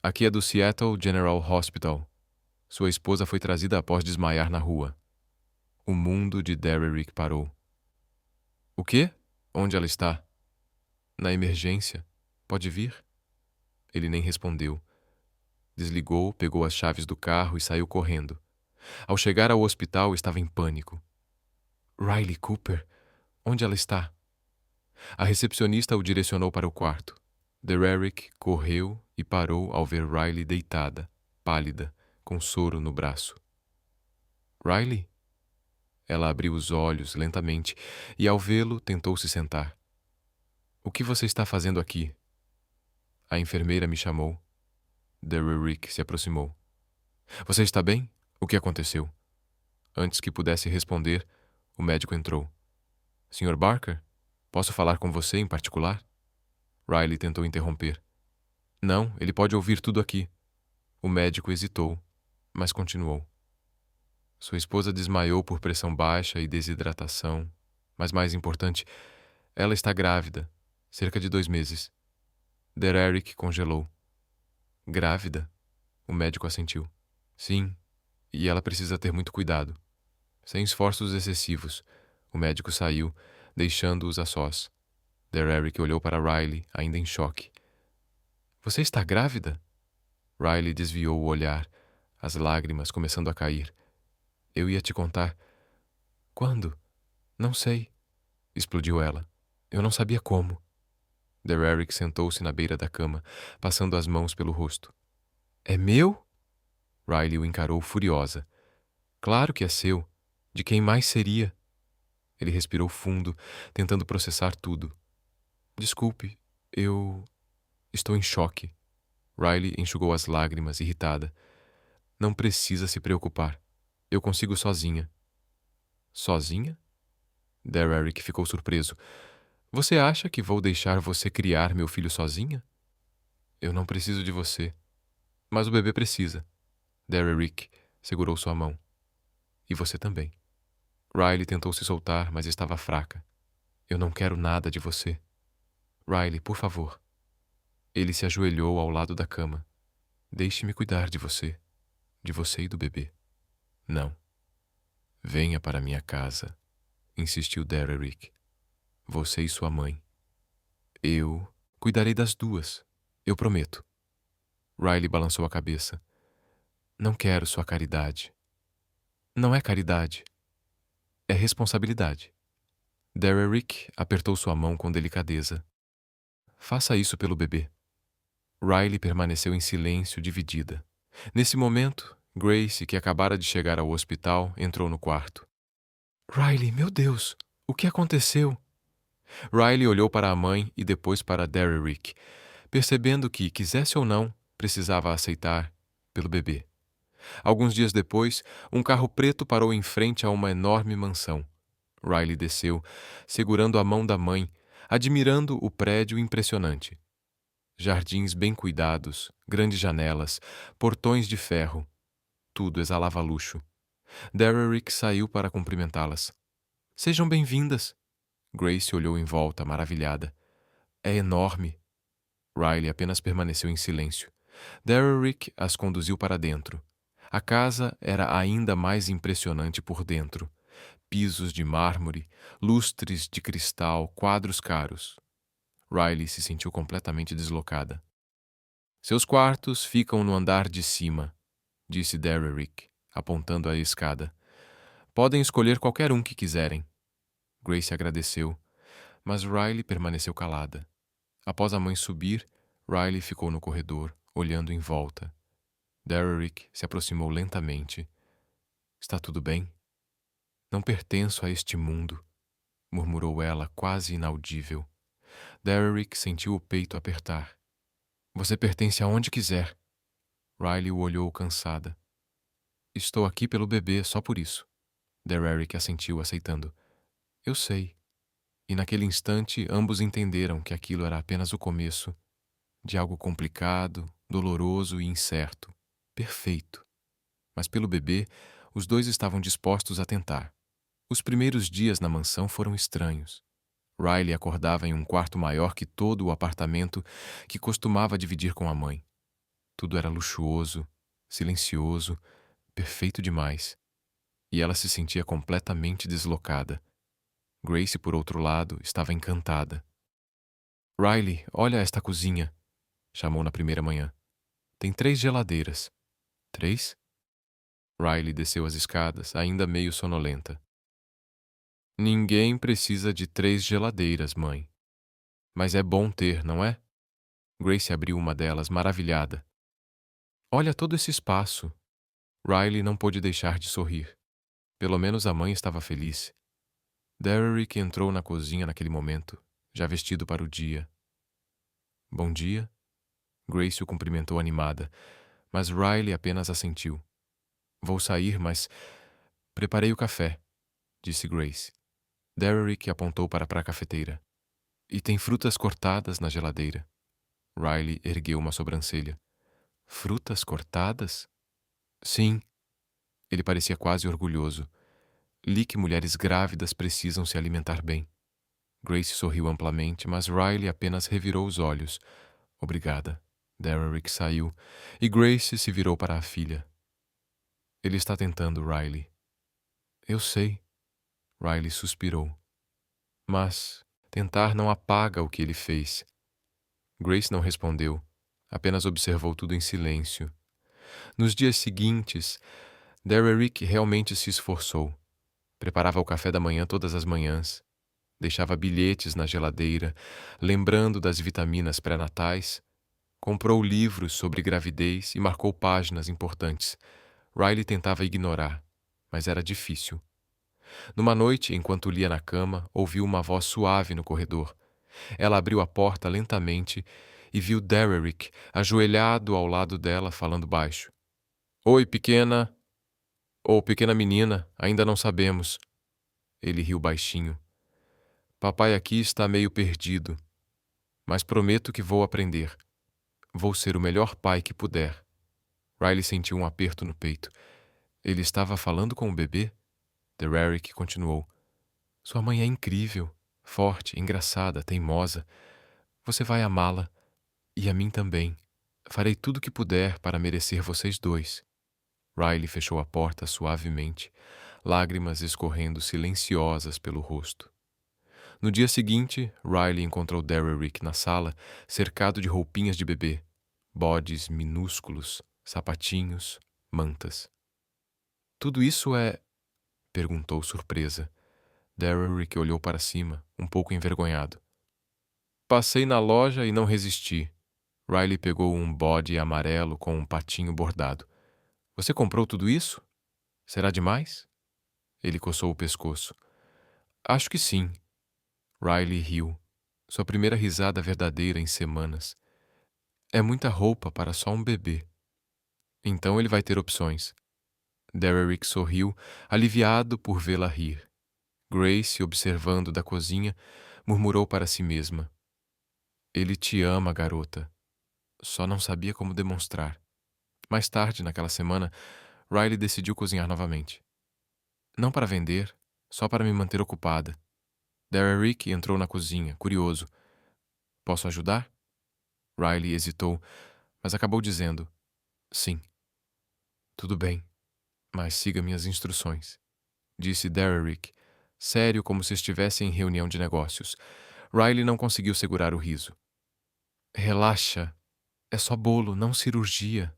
Aqui é do Seattle General Hospital. Sua esposa foi trazida após desmaiar na rua. O mundo de Derrick parou. O quê? Onde ela está? Na emergência. Pode vir? Ele nem respondeu. Desligou, pegou as chaves do carro e saiu correndo. Ao chegar ao hospital, estava em pânico. Riley Cooper? Onde ela está? A recepcionista o direcionou para o quarto. Derrick correu e parou ao ver Riley deitada, pálida, com soro no braço. Riley? Ela abriu os olhos lentamente e, ao vê-lo, tentou se sentar. O que você está fazendo aqui? A enfermeira me chamou. Derrick se aproximou. Você está bem? O que aconteceu? Antes que pudesse responder, o médico entrou. Sr. Barker? Posso falar com você em particular? Riley tentou interromper. Não, ele pode ouvir tudo aqui. O médico hesitou, mas continuou. Sua esposa desmaiou por pressão baixa e desidratação, mas mais importante, ela está grávida, cerca de 2 meses. Derrick congelou. Grávida? O médico assentiu. Sim, e ela precisa ter muito cuidado. Sem esforços excessivos, o médico saiu, deixando-os a sós. Derrick olhou para Riley, ainda em choque. Você está grávida? Riley desviou o olhar, as lágrimas começando a cair. Eu ia te contar. Quando? Não sei. Explodiu ela. Eu não sabia como. Derrick sentou-se na beira da cama, passando as mãos pelo rosto. É meu? Riley o encarou furiosa. Claro que é seu. De quem mais seria? Ele respirou fundo, tentando processar tudo. Desculpe, eu... Estou em choque. Riley enxugou as lágrimas, irritada. Não precisa se preocupar. Eu consigo sozinha. Sozinha? Derrick ficou surpreso. Você acha que vou deixar você criar meu filho sozinha? Eu não preciso de você. Mas o bebê precisa. Derrick segurou sua mão. E você também. Riley tentou se soltar, mas estava fraca. Eu não quero nada de você. Riley, por favor. Ele se ajoelhou ao lado da cama. Deixe-me cuidar de você. De você e do bebê. Não. Venha para minha casa, insistiu Derrick. Você e sua mãe. Eu cuidarei das duas. Eu prometo. Riley balançou a cabeça. Não quero sua caridade. Não é caridade. É responsabilidade. Derrick apertou sua mão com delicadeza. Faça isso pelo bebê. Riley permaneceu em silêncio, dividida. Nesse momento, Grace, que acabara de chegar ao hospital, entrou no quarto. Riley, meu Deus! O que aconteceu? Riley olhou para a mãe e depois para Derrick, percebendo que, quisesse ou não, precisava aceitar pelo bebê. Alguns dias depois, um carro preto parou em frente a uma enorme mansão. Riley desceu, segurando a mão da mãe, admirando o prédio impressionante. Jardins bem cuidados, grandes janelas, portões de ferro. Tudo exalava luxo. Derrick saiu para cumprimentá-las. Sejam bem-vindas. Grace olhou em volta, maravilhada. É enorme. Riley apenas permaneceu em silêncio. Derrick as conduziu para dentro. A casa era ainda mais impressionante por dentro. Pisos de mármore, lustres de cristal, quadros caros. Riley se sentiu completamente deslocada. Seus quartos ficam no andar de cima, disse Derrick, apontando a escada. Podem escolher qualquer um que quiserem. Grace agradeceu, mas Riley permaneceu calada. Após a mãe subir, Riley ficou no corredor, olhando em volta. Derrick se aproximou lentamente. Está tudo bem? Não pertenço a este mundo, murmurou ela, quase inaudível. Derrick sentiu o peito apertar. Você pertence aonde quiser. Riley o olhou cansada. Estou aqui pelo bebê, só por isso. Derrick assentiu, aceitando. Eu sei. E naquele instante, ambos entenderam que aquilo era apenas o começo de algo complicado, doloroso e incerto. Perfeito. Mas pelo bebê, os dois estavam dispostos a tentar. Os primeiros dias na mansão foram estranhos. Riley acordava em um quarto maior que todo o apartamento que costumava dividir com a mãe. Tudo era luxuoso, silencioso, perfeito demais. E ela se sentia completamente deslocada. Grace, por outro lado, estava encantada. Riley, olha esta cozinha, chamou na primeira manhã. Tem 3 geladeiras. 3? Riley desceu as escadas, ainda meio sonolenta. Ninguém precisa de 3 geladeiras, mãe. Mas é bom ter, não é? Grace abriu uma delas, maravilhada. Olha todo esse espaço. Riley não pôde deixar de sorrir. Pelo menos a mãe estava feliz. Derrick entrou na cozinha naquele momento, já vestido para o dia. Bom dia. Grace o cumprimentou animada, mas Riley apenas assentiu. Vou sair, mas preparei o café, disse Grace. Derrick apontou para a cafeteira. E tem frutas cortadas na geladeira. Riley ergueu uma sobrancelha. Frutas cortadas? Sim. Ele parecia quase orgulhoso. Li que mulheres grávidas precisam se alimentar bem. Grace sorriu amplamente, mas Riley apenas revirou os olhos. Obrigada. Derrick saiu, e Grace se virou para a filha. Ele está tentando, Riley. Eu sei. Riley suspirou. Mas tentar não apaga o que ele fez. Grace não respondeu, apenas observou tudo em silêncio. Nos dias seguintes, Derrick realmente se esforçou. Preparava o café da manhã todas as manhãs. Deixava bilhetes na geladeira, lembrando das vitaminas pré-natais. Comprou livros sobre gravidez e marcou páginas importantes. Riley tentava ignorar, mas era difícil. Numa noite, enquanto lia na cama, ouviu uma voz suave no corredor. Ela abriu a porta lentamente e viu Derrick ajoelhado ao lado dela, falando baixo. Oi, pequena. Ou pequena menina, ainda não sabemos. Ele riu baixinho. Papai aqui está meio perdido, mas prometo que vou aprender. Vou ser o melhor pai que puder. Riley sentiu um aperto no peito. Ele estava falando com o bebê? Derrick continuou. Sua mãe é incrível, forte, engraçada, teimosa. Você vai amá-la. E a mim também. Farei tudo o que puder para merecer vocês dois. Riley fechou a porta suavemente, lágrimas escorrendo silenciosas pelo rosto. No dia seguinte, Riley encontrou Derrick na sala, cercado de roupinhas de bebê, bodes minúsculos, sapatinhos, mantas. Tudo isso é... perguntou surpresa. Derrick olhou para cima, um pouco envergonhado. Passei na loja e não resisti. Riley pegou um bode amarelo com um patinho bordado. Você comprou tudo isso? Será demais? Ele coçou o pescoço. Acho que sim. Riley riu. Sua primeira risada verdadeira em semanas. É muita roupa para só um bebê. Então ele vai ter opções. Derrick sorriu, aliviado por vê-la rir. Grace, observando da cozinha, murmurou para si mesma. Ele te ama, garota. Só não sabia como demonstrar. Mais tarde, naquela semana, Riley decidiu cozinhar novamente. Não para vender, só para me manter ocupada. Derrick entrou na cozinha, curioso. Posso ajudar? Riley hesitou, mas acabou dizendo: sim. Tudo bem, mas siga minhas instruções, disse Derrick, sério como se estivesse em reunião de negócios. Riley não conseguiu segurar o riso. Relaxa, é só bolo, não cirurgia.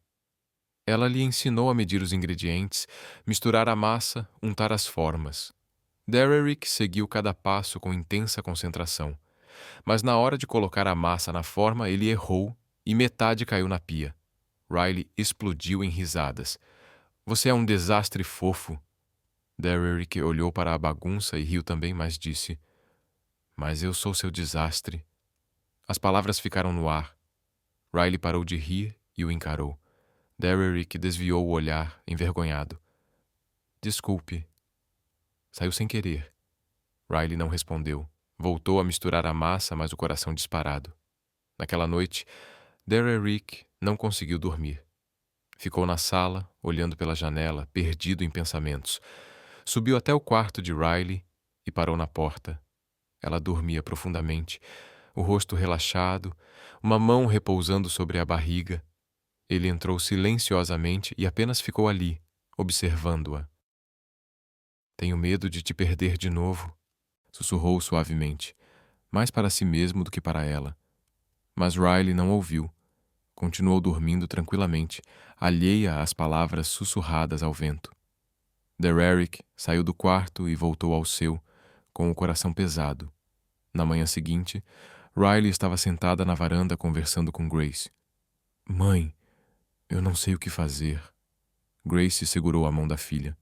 Ela lhe ensinou a medir os ingredientes, misturar a massa, untar as formas. Derrick seguiu cada passo com intensa concentração. Mas na hora de colocar a massa na forma, ele errou e metade caiu na pia. Riley explodiu em risadas. Você é um desastre fofo. Derrick olhou para a bagunça e riu também, mas disse: Mas eu sou seu desastre. As palavras ficaram no ar. Riley parou de rir e o encarou. Derrick desviou o olhar, envergonhado. Desculpe. Saiu sem querer. Riley não respondeu. Voltou a misturar a massa, mas o coração disparado. Naquela noite, Derrick não conseguiu dormir. Ficou na sala, olhando pela janela, perdido em pensamentos. Subiu até o quarto de Riley e parou na porta. Ela dormia profundamente, o rosto relaxado, uma mão repousando sobre a barriga. Ele entrou silenciosamente e apenas ficou ali, observando-a. Tenho medo de te perder de novo, sussurrou suavemente, mais para si mesmo do que para ela. Mas Riley não ouviu. Continuou dormindo tranquilamente, alheia às palavras sussurradas ao vento. Derrick saiu do quarto e voltou ao seu, com o coração pesado. Na manhã seguinte, Riley estava sentada na varanda conversando com Grace. Mãe, eu não sei o que fazer. Grace segurou a mão da filha.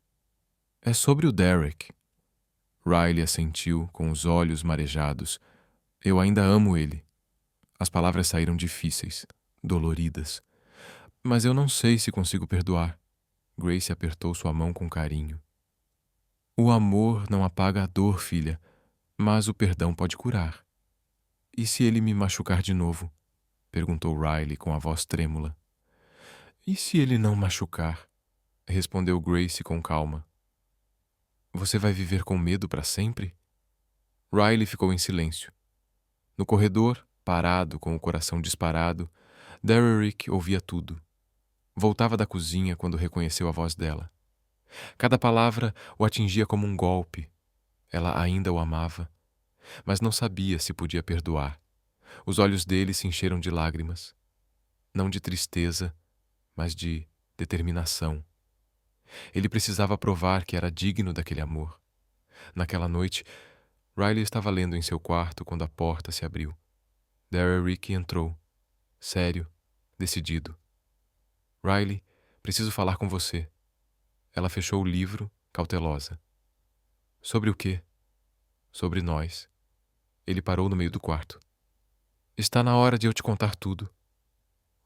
É sobre o Derrick. Riley assentiu, com os olhos marejados. Eu ainda amo ele. As palavras saíram difíceis, doloridas. Mas eu não sei se consigo perdoar. Grace apertou sua mão com carinho. O amor não apaga a dor, filha, mas o perdão pode curar. E se ele me machucar de novo? Perguntou Riley com a voz trêmula. E se ele não machucar? Respondeu Grace com calma. Você vai viver com medo para sempre? Riley ficou em silêncio. No corredor, parado, com o coração disparado, Derrick ouvia tudo. Voltava da cozinha quando reconheceu a voz dela. Cada palavra o atingia como um golpe. Ela ainda o amava, mas não sabia se podia perdoar. Os olhos dele se encheram de lágrimas. Não de tristeza, mas de determinação. Ele precisava provar que era digno daquele amor. Naquela noite, Riley estava lendo em seu quarto quando a porta se abriu. Derrick entrou, sério, decidido. Riley, preciso falar com você. Ela fechou o livro, cautelosa. Sobre o quê? Sobre nós. Ele parou no meio do quarto. Está na hora de eu te contar tudo.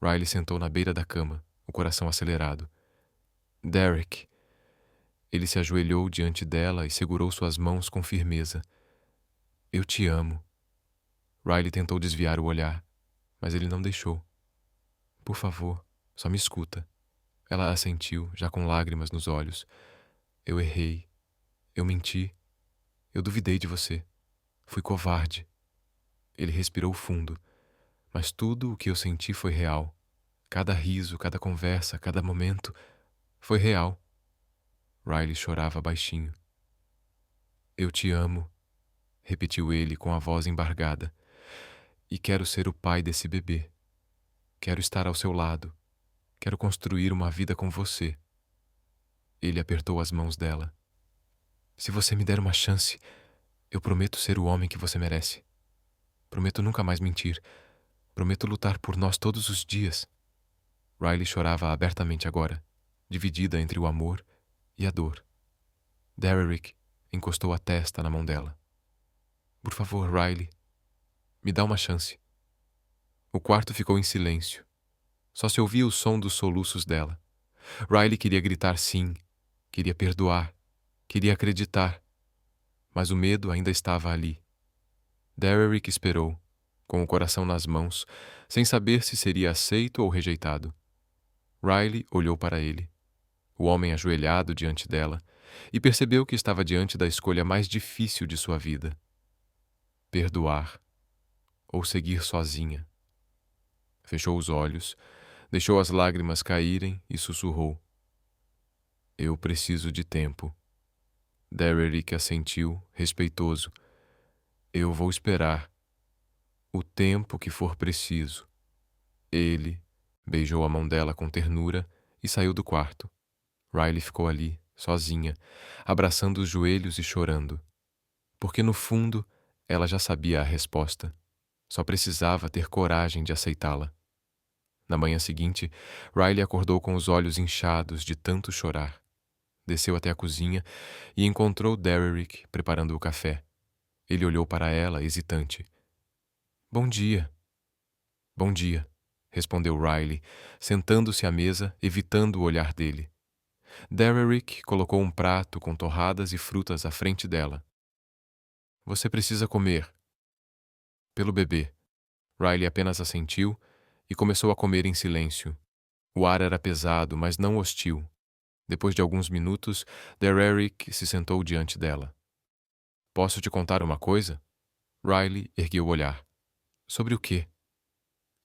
Riley sentou na beira da cama, o coração acelerado. Derrick. Ele se ajoelhou diante dela e segurou suas mãos com firmeza. Eu te amo. Riley tentou desviar o olhar, mas ele não deixou. Por favor, só me escuta. Ela assentiu, já com lágrimas nos olhos. Eu errei. Eu menti. Eu duvidei de você. Fui covarde. Ele respirou fundo, mas tudo o que eu senti foi real. Cada riso, cada conversa, cada momento foi real. Riley chorava baixinho. Eu te amo, repetiu ele com a voz embargada. E quero ser o pai desse bebê. Quero estar ao seu lado. Quero construir uma vida com você. Ele apertou as mãos dela. Se você me der uma chance, eu prometo ser o homem que você merece. Prometo nunca mais mentir. Prometo lutar por nós todos os dias. Riley chorava abertamente agora, dividida entre o amor e a dor. Derrick encostou a testa na mão dela. Por favor, Riley, me dá uma chance. O quarto ficou em silêncio. Só se ouvia o som dos soluços dela. Riley queria gritar sim, queria perdoar, queria acreditar. Mas o medo ainda estava ali. Derrick esperou, com o coração nas mãos, sem saber se seria aceito ou rejeitado. Riley olhou para ele, o homem ajoelhado diante dela, e percebeu que estava diante da escolha mais difícil de sua vida: perdoar ou seguir sozinha. Fechou os olhos, deixou as lágrimas caírem e sussurrou: Eu preciso de tempo. Derrick assentiu, respeitoso. Eu vou esperar. O tempo que for preciso. Ele beijou a mão dela com ternura e saiu do quarto. Riley ficou ali, sozinha, abraçando os joelhos e chorando. Porque no fundo, ela já sabia a resposta. Só precisava ter coragem de aceitá-la. Na manhã seguinte, Riley acordou com os olhos inchados de tanto chorar. Desceu até a cozinha e encontrou Derrick preparando o café. Ele olhou para ela, hesitante. Bom dia. Bom dia, respondeu Riley, sentando-se à mesa, evitando o olhar dele. Derrick colocou um prato com torradas e frutas à frente dela. Você precisa comer. Pelo bebê. Riley apenas assentiu e começou a comer em silêncio. O ar era pesado, mas não hostil. Depois de alguns minutos, Derrick se sentou diante dela. Posso te contar uma coisa? Riley ergueu o olhar. Sobre o quê?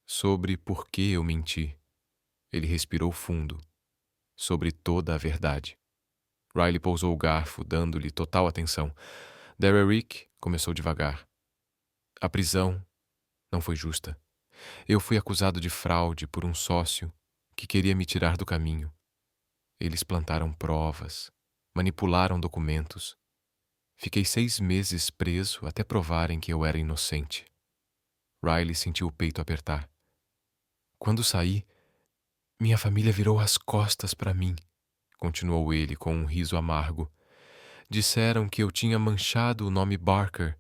Sobre por que eu menti. Ele respirou fundo. Sobre toda a verdade. Riley pousou o garfo, dando-lhe total atenção. Derrick começou devagar. A prisão não foi justa. Eu fui acusado de fraude por um sócio que queria me tirar do caminho. Eles plantaram provas, manipularam documentos. Fiquei 6 meses preso até provarem que eu era inocente. Riley sentiu o peito apertar. Quando saí, minha família virou as costas para mim, continuou ele com um riso amargo. Disseram que eu tinha manchado o nome Barker.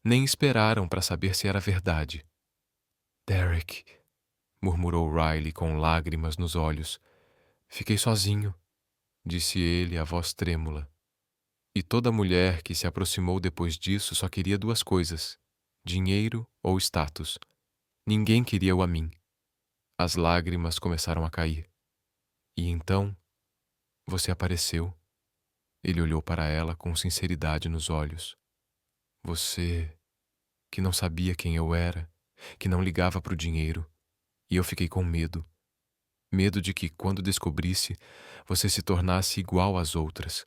Nem esperaram para saber se era verdade. Derrick, murmurou Riley com lágrimas nos olhos. Fiquei sozinho, disse ele, a voz trêmula. E toda mulher que se aproximou depois disso só queria 2 coisas: dinheiro ou status. Ninguém queria-o a mim. As lágrimas começaram a cair. E então, você apareceu. Ele olhou para ela com sinceridade nos olhos. Você, que não sabia quem eu era, que não ligava para o dinheiro. E eu fiquei com medo. Medo de que, quando descobrisse, você se tornasse igual às outras.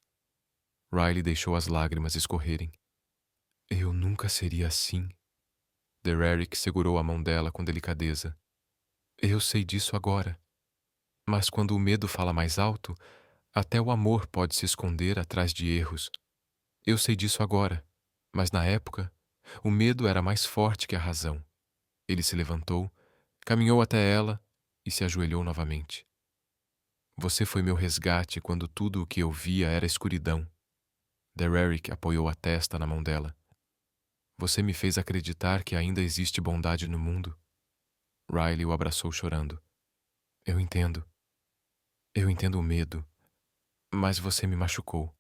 Riley deixou as lágrimas escorrerem. Eu nunca seria assim. Derrick segurou a mão dela com delicadeza. Eu sei disso agora. Mas quando o medo fala mais alto, até o amor pode se esconder atrás de erros. Eu sei disso agora, mas na época, o medo era mais forte que a razão. Ele se levantou, caminhou até ela e se ajoelhou novamente. Você foi meu resgate quando tudo o que eu via era escuridão. Derrick apoiou a testa na mão dela. Você me fez acreditar que ainda existe bondade no mundo. Riley o abraçou chorando. Eu entendo. Eu entendo o medo. Mas você me machucou.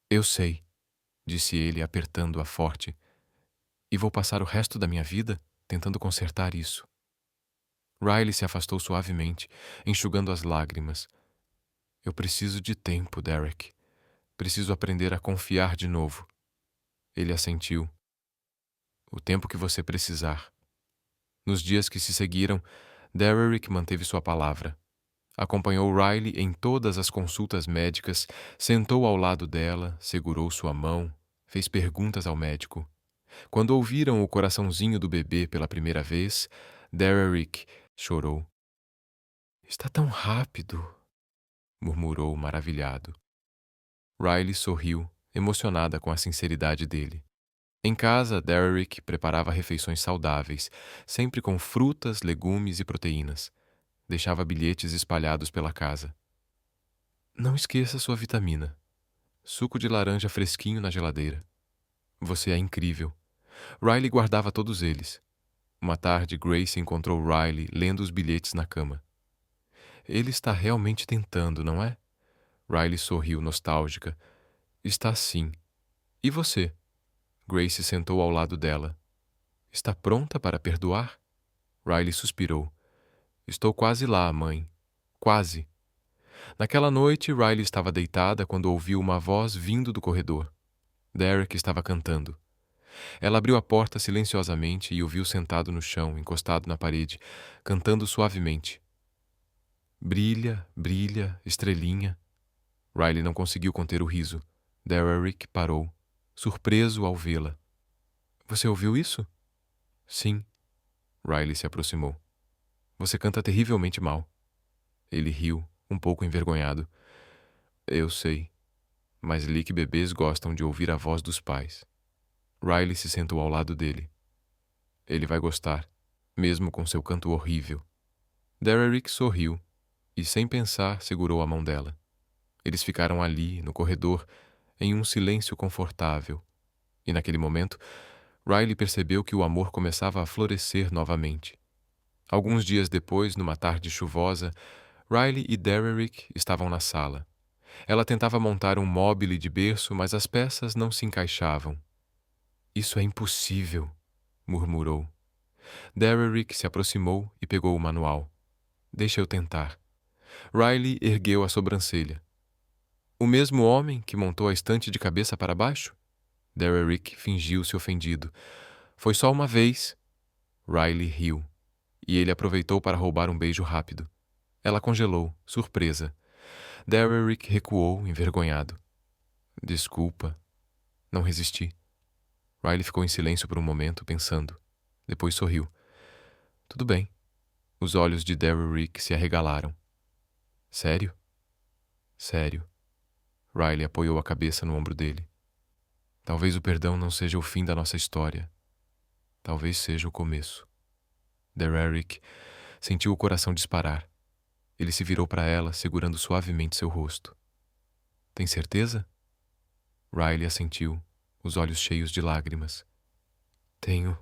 Eu sei, disse ele, apertando-a forte. E vou passar o resto da minha vida tentando consertar isso. Riley se afastou suavemente, enxugando as lágrimas. Eu preciso de tempo, Derrick. Preciso aprender a confiar de novo. Ele assentiu. O tempo que você precisar. Nos dias que se seguiram, Derrick manteve sua palavra. Acompanhou Riley em todas as consultas médicas, sentou ao lado dela, segurou sua mão, fez perguntas ao médico. Quando ouviram o coraçãozinho do bebê pela primeira vez, Derrick chorou. Está tão rápido, murmurou maravilhado. Riley sorriu, emocionada com a sinceridade dele. Em casa, Derrick preparava refeições saudáveis, sempre com frutas, legumes e proteínas. Deixava bilhetes espalhados pela casa. Não esqueça sua vitamina. Suco de laranja fresquinho na geladeira. Você é incrível. Riley guardava todos eles. Uma tarde, Grace encontrou Riley lendo os bilhetes na cama. Ele está realmente tentando, não é? Riley sorriu nostálgica. Está sim. E você? Grace sentou ao lado dela. Está pronta para perdoar? Riley suspirou. Estou quase lá, mãe. Quase. Naquela noite, Riley estava deitada quando ouviu uma voz vindo do corredor. Derek estava cantando. Ela abriu a porta silenciosamente e o viu sentado no chão, encostado na parede, cantando suavemente. Brilha, brilha, estrelinha. Riley não conseguiu conter o riso. Derek parou, surpreso ao vê-la. Você ouviu isso? Sim. Riley se aproximou. Você canta terrivelmente mal. Ele riu, um pouco envergonhado. Eu sei, mas li que bebês gostam de ouvir a voz dos pais. Riley se sentou ao lado dele. Ele vai gostar, mesmo com seu canto horrível. Derrick sorriu e, sem pensar, segurou a mão dela. Eles ficaram ali, no corredor, em um silêncio confortável. E naquele momento, Riley percebeu que o amor começava a florescer novamente. Alguns dias depois, numa tarde chuvosa, Riley e Derrick estavam na sala. Ela tentava montar um móbile de berço, mas as peças não se encaixavam. Isso é impossível, murmurou. Derrick se aproximou e pegou o manual. Deixa eu tentar. Riley ergueu a sobrancelha. O mesmo homem que montou a estante de cabeça para baixo? Derrick fingiu-se ofendido. Foi só uma vez. Riley riu, e ele aproveitou para roubar um beijo rápido. Ela congelou, surpresa. Derrick recuou, envergonhado. Desculpa. Não resisti. Riley ficou em silêncio por um momento, pensando. Depois sorriu. Tudo bem. Os olhos de Derrick se arregalaram. Sério? Sério. Riley apoiou a cabeça no ombro dele. Talvez o perdão não seja o fim da nossa história. Talvez seja o começo. Derrick sentiu o coração disparar. Ele se virou para ela, segurando suavemente seu rosto. Tem certeza? Riley assentiu, os olhos cheios de lágrimas. Tenho.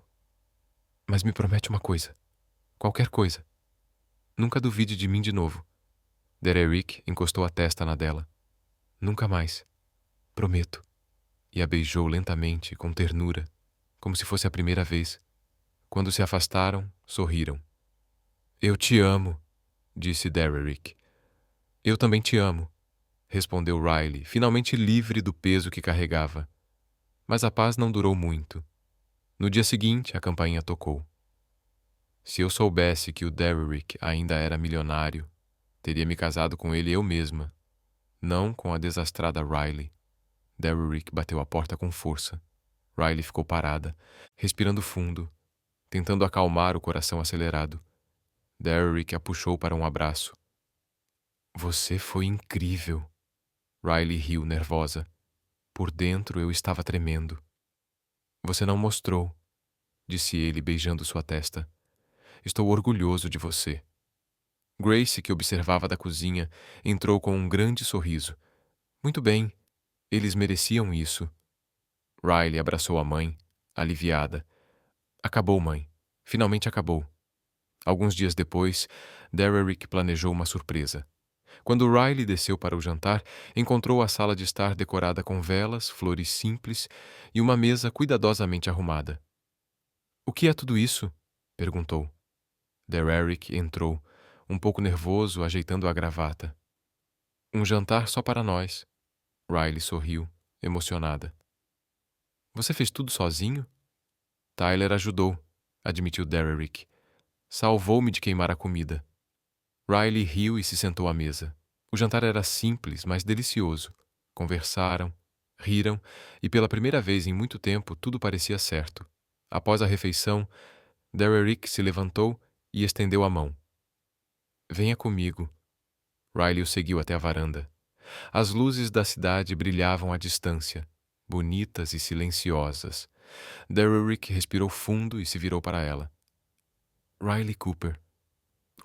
Mas me promete uma coisa. Qualquer coisa. Nunca duvide de mim de novo. Derrick encostou a testa na dela. Nunca mais. Prometo. E a beijou lentamente, com ternura, como se fosse a primeira vez. Quando se afastaram, sorriram. Eu te amo, disse Derrick. Eu também te amo, respondeu Riley, finalmente livre do peso que carregava. Mas a paz não durou muito. No dia seguinte, a campainha tocou. Se eu soubesse que o Derrick ainda era milionário, teria me casado com ele eu mesma, não com a desastrada Riley. Derrick bateu a porta com força. Riley ficou parada, respirando fundo, tentando acalmar o coração acelerado. Derrick a puxou para um abraço. Você foi incrível. Riley riu, nervosa. Por dentro eu estava tremendo. Você não mostrou, disse ele, beijando sua testa. Estou orgulhoso de você. Grace, que observava da cozinha, entrou com um grande sorriso. Muito bem, eles mereciam isso. Riley abraçou a mãe, aliviada. Acabou, mãe. Finalmente acabou. Alguns dias depois, Derrick planejou uma surpresa. Quando Riley desceu para o jantar, encontrou a sala de estar decorada com velas, flores simples e uma mesa cuidadosamente arrumada. O que é tudo isso? Perguntou. Derrick entrou, um pouco nervoso, ajeitando a gravata. Um jantar só para nós. Riley sorriu, emocionada. Você fez tudo sozinho? Tyler ajudou, admitiu Derrick. Salvou-me de queimar a comida. Riley riu e se sentou à mesa. O jantar era simples, mas delicioso. Conversaram, riram e pela primeira vez em muito tempo tudo parecia certo. Após a refeição, Derrick se levantou e estendeu a mão. Venha comigo. Riley o seguiu até a varanda. As luzes da cidade brilhavam à distância, bonitas e silenciosas, Derrick respirou fundo e se virou para ela. Riley Cooper.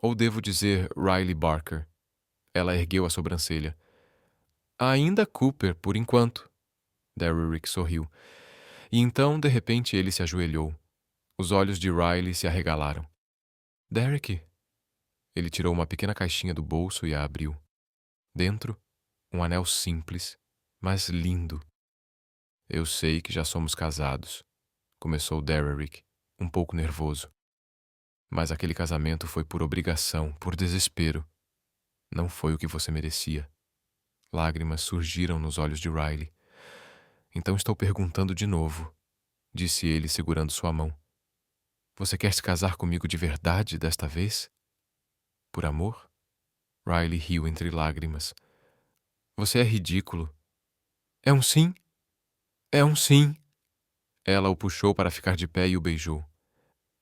Ou devo dizer Riley Barker. Ela ergueu a sobrancelha. Ainda Cooper, por enquanto. Derrick sorriu. E então, de repente, ele se ajoelhou. Os olhos de Riley se arregalaram. Derek. Ele tirou uma pequena caixinha do bolso e a abriu. Dentro, um anel simples, mas lindo. Eu sei que já somos casados, começou Derrick, um pouco nervoso. Mas aquele casamento foi por obrigação, por desespero. Não foi o que você merecia. Lágrimas surgiram nos olhos de Riley. Então estou perguntando de novo, disse ele segurando sua mão. Você quer se casar comigo de verdade desta vez? Por amor? Riley riu entre lágrimas. Você é ridículo. É um sim? É um sim. Ela o puxou para ficar de pé e o beijou.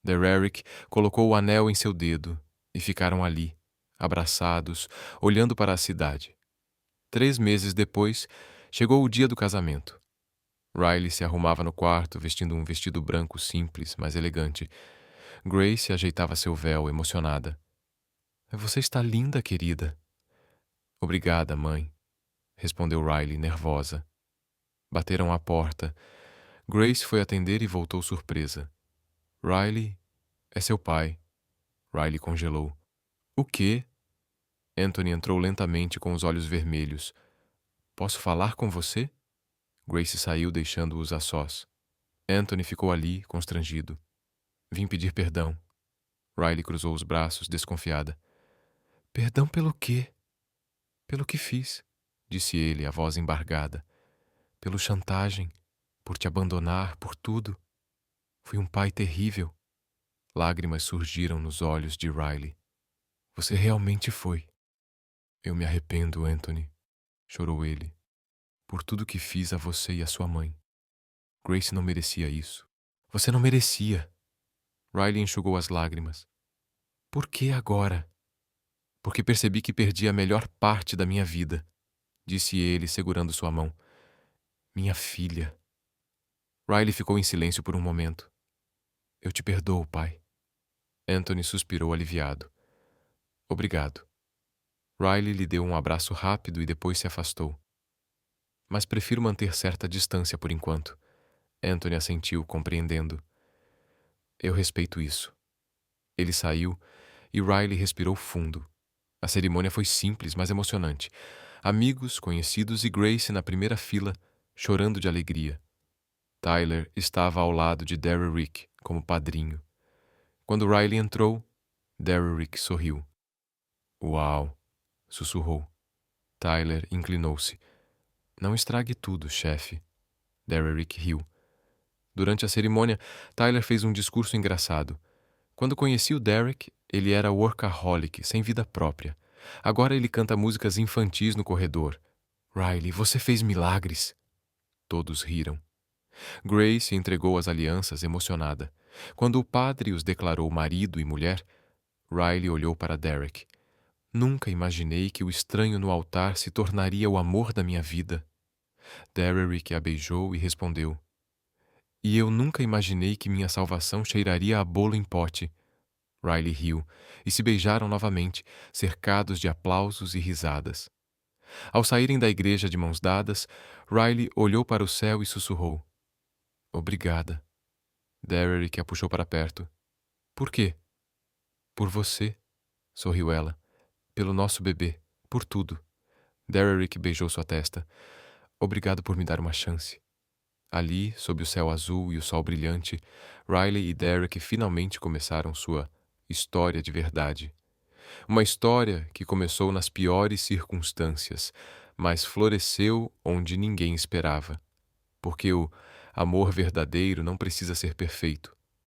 Derrick colocou o anel em seu dedo e ficaram ali, abraçados, olhando para a cidade. 3 meses depois, chegou o dia do casamento. Riley se arrumava no quarto, vestindo um vestido branco simples, mas elegante. Grace ajeitava seu véu, emocionada. Você está linda, querida. Obrigada, mãe, respondeu Riley, nervosa. Bateram à porta. Grace foi atender e voltou surpresa. Riley, é seu pai. Riley congelou. O quê? Anthony entrou lentamente com os olhos vermelhos. Posso falar com você? Grace saiu, deixando-os a sós. Anthony ficou ali, constrangido. Vim pedir perdão. Riley cruzou os braços, desconfiada. Perdão pelo quê? Pelo que fiz, disse ele, a voz embargada. Pelo chantagem, por te abandonar, por tudo. Fui um pai terrível. Lágrimas surgiram nos olhos de Riley. Você realmente foi. Eu me arrependo, Anthony, chorou ele, por tudo que fiz a você e a sua mãe. Grace não merecia isso. Você não merecia. Riley enxugou as lágrimas. Por que agora? Porque percebi que perdi a melhor parte da minha vida, disse ele, segurando sua mão. Minha filha. Riley ficou em silêncio por um momento. Eu te perdoo, pai. Anthony suspirou aliviado. Obrigado. Riley lhe deu um abraço rápido e depois se afastou. Mas prefiro manter certa distância por enquanto. Anthony assentiu, compreendendo. Eu respeito isso. Ele saiu e Riley respirou fundo. A cerimônia foi simples, mas emocionante. Amigos, conhecidos e Grace na primeira fila, chorando de alegria. Tyler estava ao lado de Derrick como padrinho. Quando Riley entrou, Derrick sorriu. Uau! Sussurrou. Tyler inclinou-se. Não estrague tudo, chefe. Derrick riu. Durante a cerimônia, Tyler fez um discurso engraçado. Quando conheci o Derek, ele era workaholic, sem vida própria. Agora ele canta músicas infantis no corredor. Riley, você fez milagres. Todos riram. Grace entregou as alianças, emocionada. Quando o padre os declarou marido e mulher, Riley olhou para Derek. Nunca imaginei que o estranho no altar se tornaria o amor da minha vida. Derrick a beijou e respondeu. E eu nunca imaginei que minha salvação cheiraria a bolo em pote. Riley riu, e se beijaram novamente, cercados de aplausos e risadas. Ao saírem da igreja de mãos dadas, Riley olhou para o céu e sussurrou. Obrigada. Derrick a puxou para perto. Por quê? Por você, sorriu ela. Pelo nosso bebê, por tudo. Derrick beijou sua testa. Obrigado por me dar uma chance. Ali, sob o céu azul e o sol brilhante, Riley e Derek finalmente começaram sua história de verdade. Uma história que começou nas piores circunstâncias, mas floresceu onde ninguém esperava. Porque o amor verdadeiro não precisa ser perfeito.